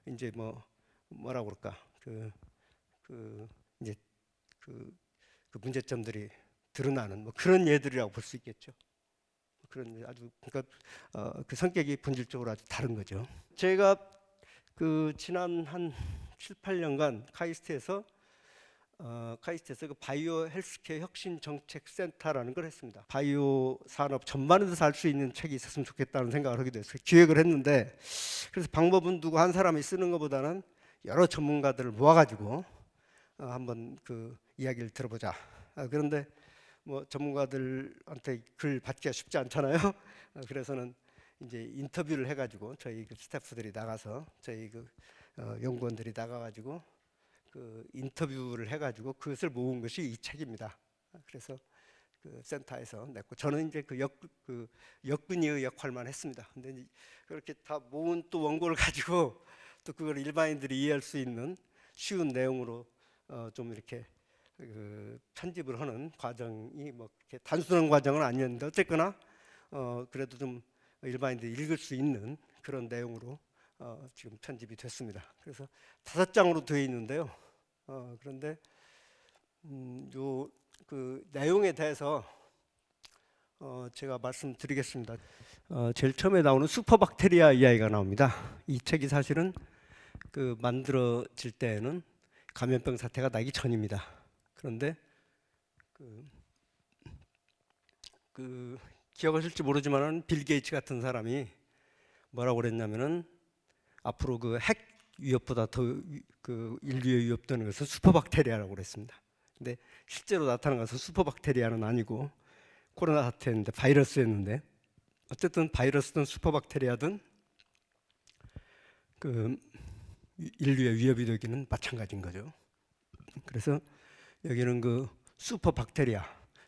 이제 뭐라고 그럴까 이제 그 문제점들이 드러나는 그런 예들이라고 볼 수 있겠죠. 그런 아주 그러니까 그 성격이 본질적으로 아주 다른 거죠. 제가 지난 한 7, 8년간 카이스트에서 그 바이오 헬스케어 혁신 정책 센터라는 걸 했습니다. 바이오 산업 전반에 대해서 알 수 있는 책이 있었으면 좋겠다는 생각을 하게 됐어요. 기획을 했는데 그래서 방법은 누구 한 사람이 쓰는 것보다는 여러 전문가들을 모아가지고 한번 이야기를 들어보자. 그런데 전문가들한테 글 받기가 쉽지 않잖아요. 그래서는 이제 인터뷰를 해가지고 저희 스태프들이 나가서 저희 연구원들이 나가가지고 인터뷰를 해가지고 그것을 모은 것이 이 책입니다. 그래서 센터에서 냈고 저는 이제 역근이의 역할만 했습니다. 근데 그렇게 다 모은 또 원고를 가지고 또 그걸 일반인들이 이해할 수 있는 쉬운 내용으로 좀 이렇게 편집을 하는 과정이 그렇게 단순한 과정은 아니었는데 어쨌거나 그래도 좀 일반인들이 읽을 수 있는 그런 내용으로 지금 편집이 됐습니다. 그래서 5장으로 되어 있는데요. 그런데 내용에 대해서 제가 말씀드리겠습니다. 제일 처음에 나오는 슈퍼박테리아 이야기가 나옵니다. 이 책이 사실은 만들어질 때에는 감염병 사태가 나기 전입니다. 그런데 기억하실지 모르지만 빌 게이츠 같은 사람이 뭐라고 그랬냐면은 앞으로 핵 위협보다 더 인류에 위협되는 것은 슈퍼박테리아라고 그랬습니다. 근데 실제로 나타난 것은 슈퍼박테리아는 아니고 코로나 사태였는데 바이러스였는데 어쨌든 바이러스든 슈퍼박테리아든 인류의 위협이 되기는 마찬가지인 거죠. 그래서 여기는 슈퍼박테리아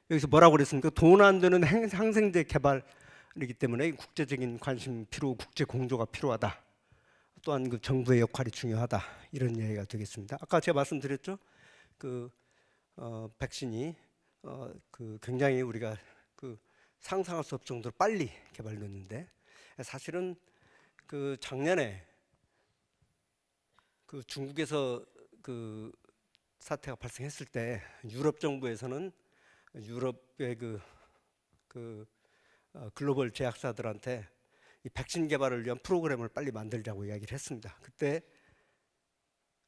여기서 뭐라고 그랬습니까? 돈 안 되는 항생제 개발이기 때문에 국제적인 관심 필요, 국제 공조가 필요하다. 또한 정부의 역할이 중요하다. 이런 얘기가 되겠습니다. 아까 제가 말씀드렸죠. 백신이 굉장히 우리가 상상할 수 없을 정도로 빨리 개발됐는데 사실은 작년에 중국에서 사태가 발생했을 때 유럽 정부에서는 유럽의 글로벌 제약사들한테 이 백신 개발을 위한 프로그램을 빨리 만들자고 이야기를 했습니다. 그때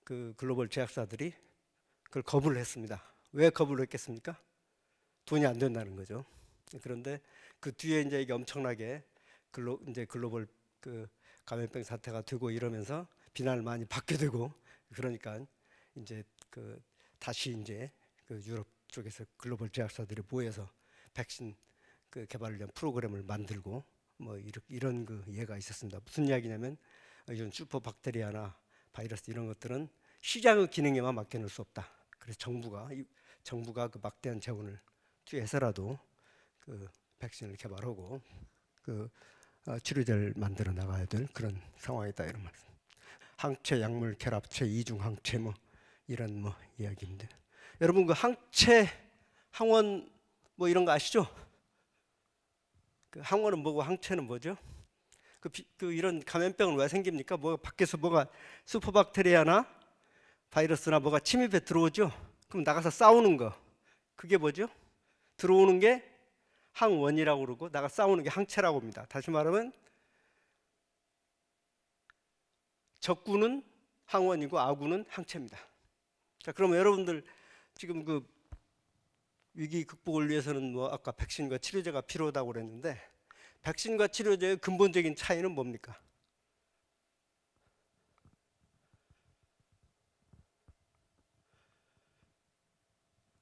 글로벌 제약사들이 그걸 거부를 했습니다. 왜 거부를 했겠습니까? 돈이 안 된다는 거죠. 그런데 그 뒤에 이제 이게 엄청나게 글로벌 감염병 사태가 되고 이러면서 비난을 많이 받게 되고 그러니까 이제 다시 이제 그 유럽 쪽에서 글로벌 제약사들이 모여서 백신 그 개발을 위한 프로그램을 만들고 뭐 이런 그 예가 있었습니다. 무슨 이야기냐면 이런 슈퍼박테리아나 바이러스 이런 것들은 시장의 기능에만 맡겨놓을 수 없다. 그래서 정부가 그 막대한 재원을 투여해서라도 그 백신을 개발하고 그 치료제를 만들어 나가야 될 그런 상황이다 이런 말씀. 항체, 약물, 결합체, 이중 항체 뭐 이런 뭐 이야기인데 여러분 그 항체, 항원 뭐 이런 거 아시죠? 그 항원은 뭐고 항체는 뭐죠? 그 이런 감염병은 왜 생깁니까? 뭐 밖에서 뭐가 슈퍼박테리아나 바이러스나 뭐가 침입해 들어오죠? 그럼 나가서 싸우는 거 그게 뭐죠? 들어오는 게 항원이라고 그러고 나가 싸우는 게 항체라고 합니다. 다시 말하면 적군은 항원이고 아군은 항체입니다. 자, 그러면 여러분들 지금 그 위기 극복을 위해서는 뭐 아까 백신과 치료제가 필요하다고 그랬는데 백신과 치료제의 근본적인 차이는 뭡니까?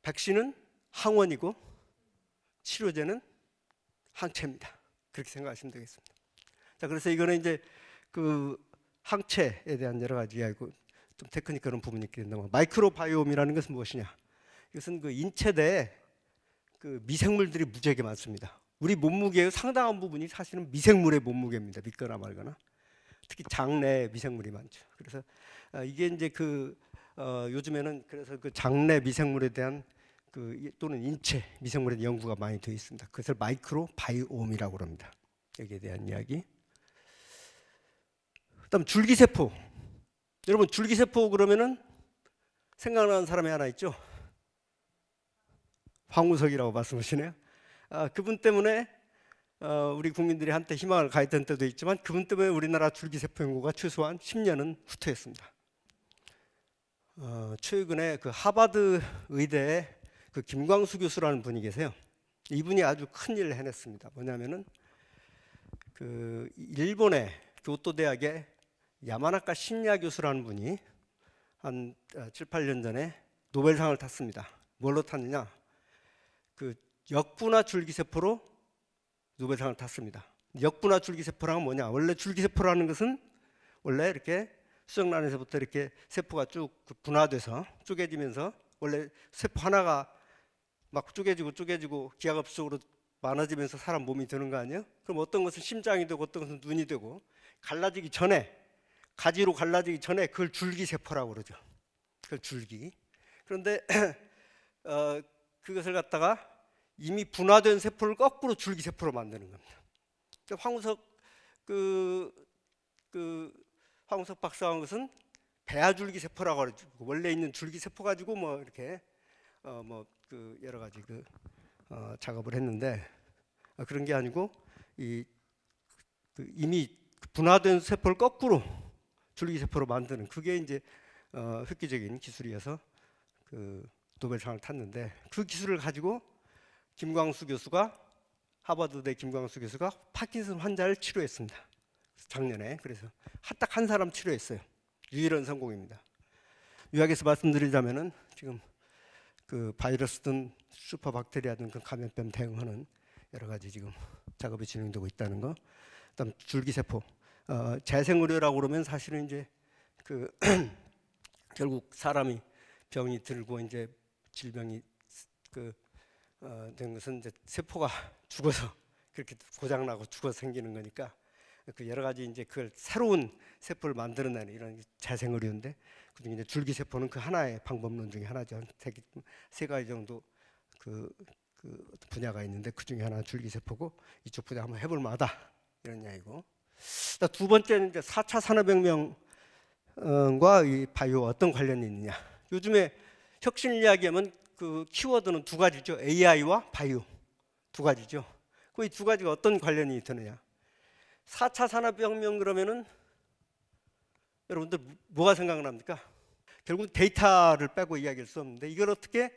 백신은 항원이고 치료제는 항체입니다. 그렇게 생각하시면 되겠습니다. 자, 그래서 이거는 이제 그 항체에 대한 여러 가지 이야기고 좀 테크니컬한 부분이 있긴 한데 마이크로바이옴이라는 것은 무엇이냐? 이것은 그 인체 내에 그 미생물들이 무지하게 많습니다. 우리 몸무게의 상당한 부분이 사실은 미생물의 몸무게입니다. 믿거나 말거나. 특히 장내 미생물이 많죠. 그래서 이게 이제 그 요즘에는 그래서 그 장내 미생물에 대한 그 또는 인체 미생물에 대한 연구가 많이 되어 있습니다. 그것을 마이크로바이옴이라고 합니다. 여기에 대한 이야기. 그다음 줄기세포. 여러분 줄기세포 그러면은 생각나는 사람이 하나 있죠. 황우석이라고 말씀하시네요. 그분 때문에 우리 국민들이 한때 희망을 가했던 때도 있지만 그분 때문에 우리나라 줄기세포 연구가 최소한 10년은 후퇴했습니다. 최근에 그 하버드 의대에 그 김광수 교수라는 분이 계세요. 이분이 아주 큰 일을 해냈습니다. 뭐냐면은 그 일본의 교토 대학의 야마나카 신야 교수라는 분이 한 7, 8년 전에 노벨상을 탔습니다. 뭘로 탔느냐? 그 역분화 줄기세포로 노벨상을 탔습니다. 역분화 줄기세포란 뭐냐? 원래 줄기세포라는 것은 원래 이렇게 수정란에서부터 이렇게 세포가 쭉 분화돼서 쪼개지면서 원래 세포 하나가 막 쪼개지고 기하급수적으로 많아지면서 사람 몸이 되는 거 아니에요? 그럼 어떤 것은 심장이 되고 어떤 것은 눈이 되고 갈라지기 전에 가지로 갈라지기 전에 그걸 줄기세포라고 그러죠. 그걸 줄기. 그런데 그것을 갖다가 이미 분화된 세포를 거꾸로 줄기세포로 만드는 겁니다. 황우석 황우석 박사가 한 것은 배아줄기세포라고 하죠. 원래 있는 줄기세포 가지고 뭐 이렇게 그 여러 가지 작업을 했는데 그런 게 아니고 이미 분화된 세포를 거꾸로 줄기세포로 만드는 그게 이제 획기적인 기술이어서 그 노벨상을 탔는데 그 기술을 가지고 김광수 교수가 하버드대 김광수 교수가 파킨슨 환자를 치료했습니다. 작년에. 그래서 딱 한 사람 치료했어요. 유일한 성공입니다. 요약해서 말씀드리자면은 지금 그 바이러스든 슈퍼박테리아든 그 감염병 대응하는 여러 가지 지금 작업이 진행되고 있다는 거. 그다음 줄기세포. 재생의료라고 그러면 사실은 이제 그 결국 사람이 병이 들고 이제 질병이 된 것은 이제 세포가 죽어서 그렇게 고장 나고 죽어서 생기는 거니까 그 여러 가지 이제 그걸 새로운 세포를 만들어내는 이런 재생의료인데 그중에 이제 줄기세포는 그 하나의 방법론 중에 하나죠. 세 가지 정도 그 분야가 있는데 그 중에 하나가 줄기세포고 이쪽 분야 한번 해볼 만하다 이런 이야기고. 두 번째는 이제 4차 산업혁명과 이 바이오와 어떤 관련이 있느냐. 요즘에 혁신 이야기하면 그 키워드는 두 가지죠. AI와 바이오 두 가지죠. 그 이 두 가지가 어떤 관련이 되느냐. 4차 산업혁명 그러면은 여러분들 뭐가 생각납니까? 결국 데이터를 빼고 이야기할 수 없는데 이걸 어떻게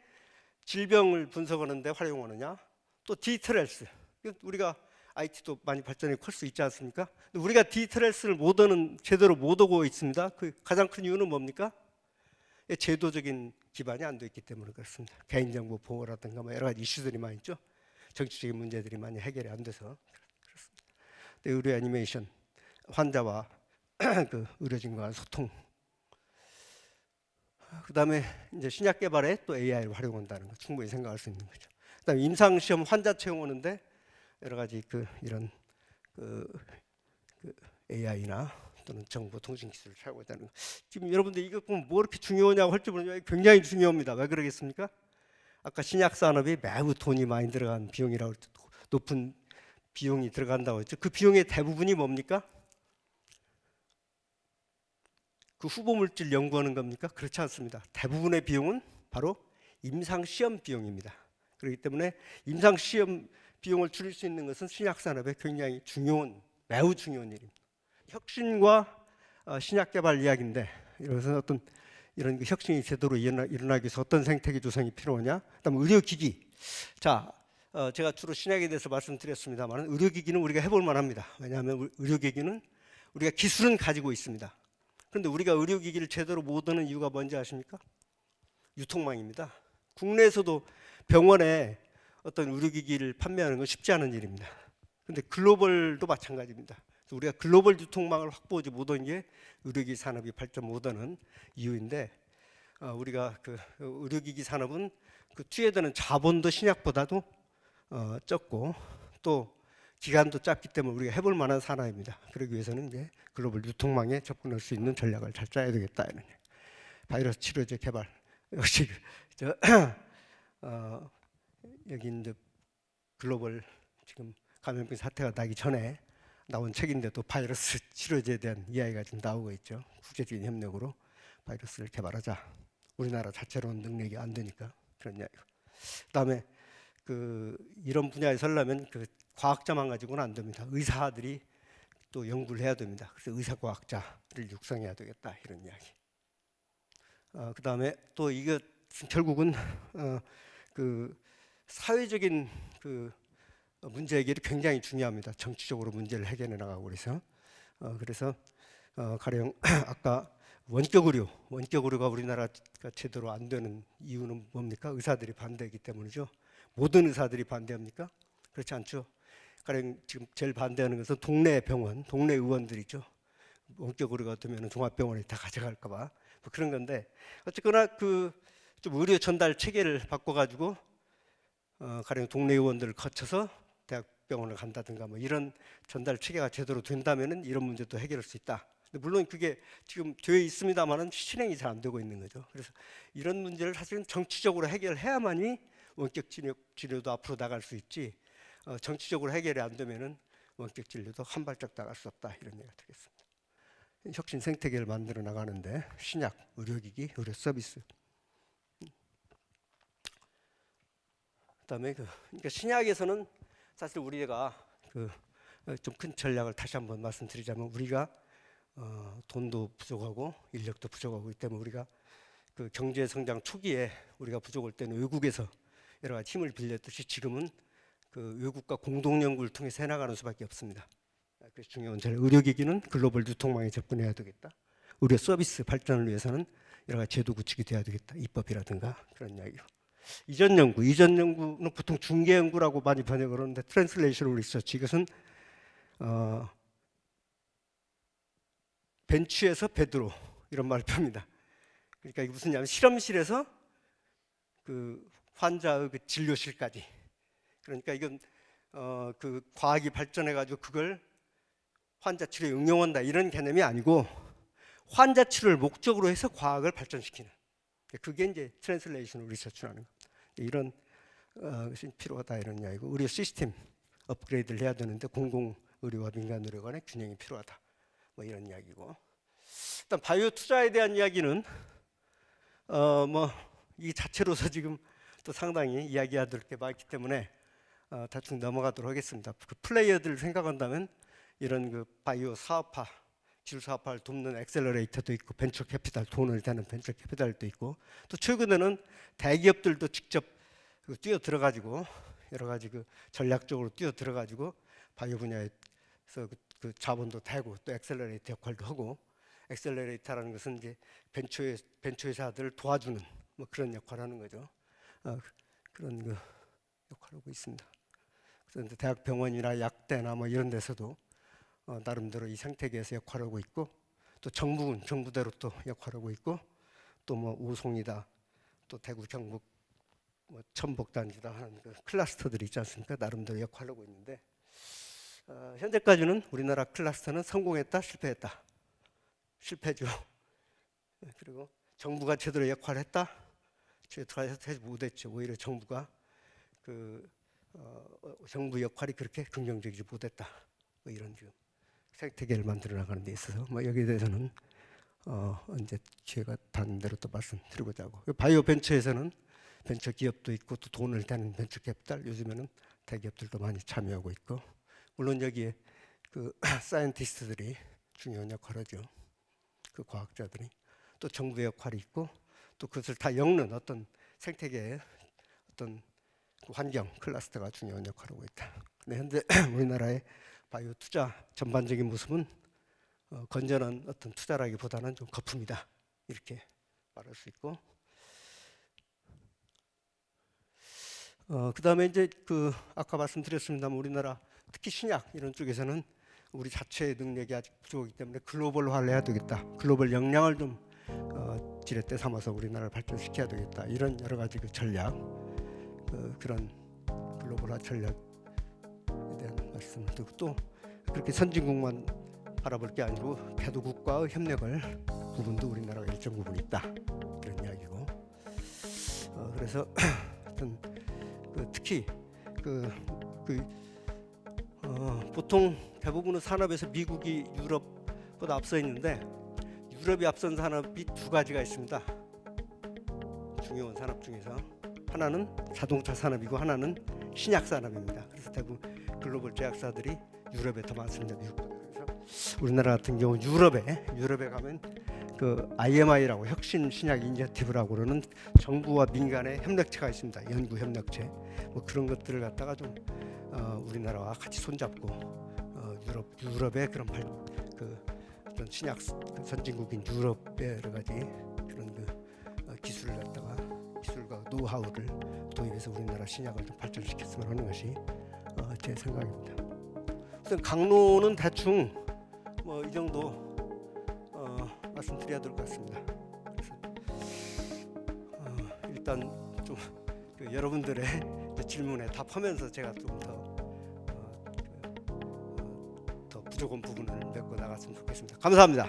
질병을 분석하는 데 활용하느냐. 또 디지털 헬스. 우리가 IT도 많이 발전이 클 수 있지 않습니까? 근데 우리가 디지털 헬스를 제대로 못 오고 있습니다. 그 가장 큰 이유는 뭡니까? 제도적인 기반이 안 돼 있기 때문에 그렇습니다. 개인정보 보호라든가 뭐 여러 가지 이슈들이 많이 있죠. 정치적인 문제들이 많이 해결이 안 돼서 그렇습니다. 의료 애니메이션, 환자와 그 의료진과의 소통. 그다음에 이제 신약 개발에 또 AI를 활용한다는 거 충분히 생각할 수 있는 거죠. 그다음에 임상 시험 환자 채용하는데 여러 가지 이런 AI나 또는 정보통신 기술을 사용한다는 거. 지금 여러분들 이거 보면 뭐 이렇게 중요하냐고 할지 모르지만 굉장히 중요합니다. 왜 그러겠습니까? 아까 신약 산업이 매우 돈이 많이 들어간 비용이라고 했죠. 높은 비용이 들어간다고 했죠. 그 비용의 대부분이 뭡니까? 그 후보 물질 연구하는 겁니까? 그렇지 않습니다. 대부분의 비용은 바로 임상 시험 비용입니다. 그렇기 때문에 임상 시험 비용을 줄일 수 있는 것은 신약 산업의 굉장히 매우 중요한 일입니다. 혁신과 신약 개발 이야기인데 이것은 이런 혁신이 제대로 일어나기 위해서 어떤 생태계 조성이 필요하냐? 그다음 의료기기. 자, 제가 주로 신약에 대해서 말씀드렸습니다만 의료기기는 우리가 해볼 만합니다. 왜냐하면 의료기기는 우리가 기술은 가지고 있습니다. 그런데 우리가 의료기기를 제대로 못 얻는 이유가 뭔지 아십니까? 유통망입니다. 국내에서도 병원에 어떤 의료기기를 판매하는 건 쉽지 않은 일입니다. 그런데 글로벌도 마찬가지입니다. 그래서 우리가 글로벌 유통망을 확보하지 못한 게 의료기기 산업이 발전 못하는 이유인데 우리가 그 의료기기 산업은 그 투여되는 자본도 신약보다도 적고 또 기간도 짧기 때문에 우리가 해볼 만한 산업입니다. 그러기 위해서는 이제 글로벌 유통망에 접근할 수 있는 전략을 잘 짜야 되겠다. 이런 바이러스 치료제 개발 역시 여기 이제 글로벌 지금 감염병 사태가 나기 전에 나온 책인데 또 바이러스 치료제에 대한 이야기가 지금 나오고 있죠. 국제적인 협력으로 바이러스를 개발하자. 우리나라 자체로는 능력이 안 되니까 그런 이야기고. 그다음에 이런 분야에 서려면 과학자만 가지고는 안 됩니다. 의사들이 또 연구를 해야 됩니다. 그래서 의사과학자를 육성해야 되겠다 이런 이야기. 그다음에 또 이거 결국은 사회적인 문제 해결이 굉장히 중요합니다. 정치적으로 문제를 해결해 나가고 그래서 가령 아까 원격 의료가 우리나라가 제대로 안 되는 이유는 뭡니까? 의사들이 반대하기 때문이죠. 모든 의사들이 반대합니까? 그렇지 않죠. 가령 지금 제일 반대하는 것은 동네 병원, 동네 의원들이죠. 원격 의료가 되면 종합병원에 다 가져갈까봐 뭐 그런 건데 어쨌거나 좀 의료 전달 체계를 바꿔가지고 가령 동네 의원들을 거쳐서 대학병원을 간다든가 뭐 이런 전달 체계가 제대로 된다면은 이런 문제도 해결할 수 있다. 물론 그게 지금 되어 있습니다만은 실행이 잘 안 되고 있는 거죠. 그래서 이런 문제를 사실은 정치적으로 해결해야만이 원격 진료도 앞으로 나갈 수 있지. 정치적으로 해결이 안 되면은 원격 진료도 한 발짝 나갈 수 없다 이런 얘기가 되겠습니다. 혁신 생태계를 만들어 나가는데 신약, 의료기기, 의료 서비스. 그다음에 그러니까 신약에서는 사실 우리가 좀 큰 전략을 다시 한번 말씀드리자면 우리가 돈도 부족하고 인력도 부족하기 때문에 우리가 경제 성장 초기에 우리가 부족할 때는 외국에서 여러 가지 힘을 빌렸듯이 지금은 외국과 공동 연구를 통해서 해나가는 수밖에 없습니다. 그래서 중요한 점 의료기기는 글로벌 유통망에 접근해야 되겠다. 의료 서비스 발전을 위해서는 여러 가지 제도 구축이 돼야 되겠다. 입법이라든가 그런 이야기로. 이전 연구는 보통 중개 연구라고 많이 번역을 하는데 트랜슬레이셔널 리서치 이것은 벤치에서 베드로 이런 말을 펴니다. 그러니까 이게 무슨 냐면 실험실에서 환자의 진료실까지. 그러니까 이건 과학이 발전해 가지고 그걸 환자 치료에 응용한다 이런 개념이 아니고 환자 치료를 목적으로 해서 과학을 발전시키는 그게 이제 트랜슬레이셔널 리서치라는 거. 이런 것이 필요하다 이런 이야기고 의료 시스템 업그레이드를 해야 되는데 공공 의료와 민간 의료 간의 균형이 필요하다. 뭐 이런 이야기고. 일단 바이오 투자에 대한 이야기는 뭐 이 자체로서 지금 또 상당히 이야기해야 될 게 많기 때문에 대충 넘어가도록 하겠습니다. 플레이어들을 생각한다면 이런 바이오 사업화, 기술 사업화를 돕는 엑셀러레이터도 있고 벤처 캐피탈 돈을 대는 벤처 캐피탈도 있고 또 최근에는 대기업들도 직접 뛰어 들어가지고 여러 가지 전략적으로 뛰어 들어가지고 바이오 분야에서 자본도 대고 또 엑셀러레이터 역할도 하고 엑셀러레이터라는 것은 이제 벤처 회사들을 도와주는 뭐 그런 역할을 하는 거죠. 그런 그 역할을 하고 있습니다. 그래서 대학병원이나 약대나 뭐 이런 데서도 나름대로 이 생태계에서 역할을 하고 있고, 또 정부는 정부대로 또 역할을 하고 있고, 또 뭐 우송이다, 또 대구 경북 뭐 천복단지다 하는 그 클러스터들이 있지 않습니까? 나름대로 역할을 하고 있는데, 현재까지는 우리나라 클러스터는 성공했다, 실패했다. 실패죠. 그리고 정부가 제대로 역할을 했다, 제대로 하지 못했죠. 오히려 정부가 정부 역할이 그렇게 긍정적이지 못했다. 뭐 이런 지금 생태계를 만들어 나가는 데 있어서 뭐 여기에 대해서는 언제 기회가 닿는 대로 또 말씀드리고자 하고, 바이오 벤처에서는 벤처 기업도 있고 또 돈을 대는 벤처 캐피탈, 요즘에는 대기업들도 많이 참여하고 있고, 물론 여기에 그 사이언티스트들이 중요한 역할을 하죠. 그 과학자들이. 또 정부의 역할이 있고, 또 그것을 다 엮는 어떤 생태계의 어떤 그 환경 클러스터가 중요한 역할을 하고 있다. 근데 현재 우리나라의 바이오 투자 전반적인 모습은 건전한 어떤 투자라기보다는 좀 거품이다, 이렇게 말할 수 있고, 그다음에 이제 아까 말씀드렸습니다만 우리나라 특히 신약 이런 쪽에서는 우리 자체의 능력이 아직 부족하기 때문에 글로벌화를 해야 되겠다, 글로벌 역량을 좀 지렛대 삼아서 우리나라를 발전시켜야 되겠다, 이런 여러 가지 그 전략, 그런 글로벌화 전략에 대한 말씀을 드리고, 또 그렇게 선진국만 바라볼 게 아니고 개도국과의 협력을 부분도 우리나라가 일정 부분 있다, 이런 이야기고, 그래서 하여튼 특히 보통 대부분의 산업에서 미국이 유럽보다 앞서 있는데, 유럽이 앞선 산업이 두 가지가 있습니다. 중요한 산업 중에서 하나는 자동차 산업이고 하나는 신약 산업입니다. 그래서 대부분 글로벌 제약사들이 유럽에 더 많습니다, 미국보다. 그래서 우리나라 같은 경우 유럽에 가면 그 IMI라고 혁신 신약 이니셔티브라고 그러는 정부와 민간의 협력체가 있습니다. 연구 협력체. 뭐 그런 것들을 갖다가 좀 우리나라와 같이 손잡고 유럽의 그런 어떤 신약 선진국인 유럽의 여러 가지 그런 기술을 갖다가 기술과 노하우를 도입해서 우리나라 신약을 좀 발전시켰으면 하는 것이 제 생각입니다. 우선 강론은 대충 뭐 이 정도 말씀드려야 될 것 같습니다. 그래서 일단 좀 여러분들의 질문에 답하면서 제가 좀 더 부족한 부분을 메꿔 나갔으면 좋겠습니다. 감사합니다.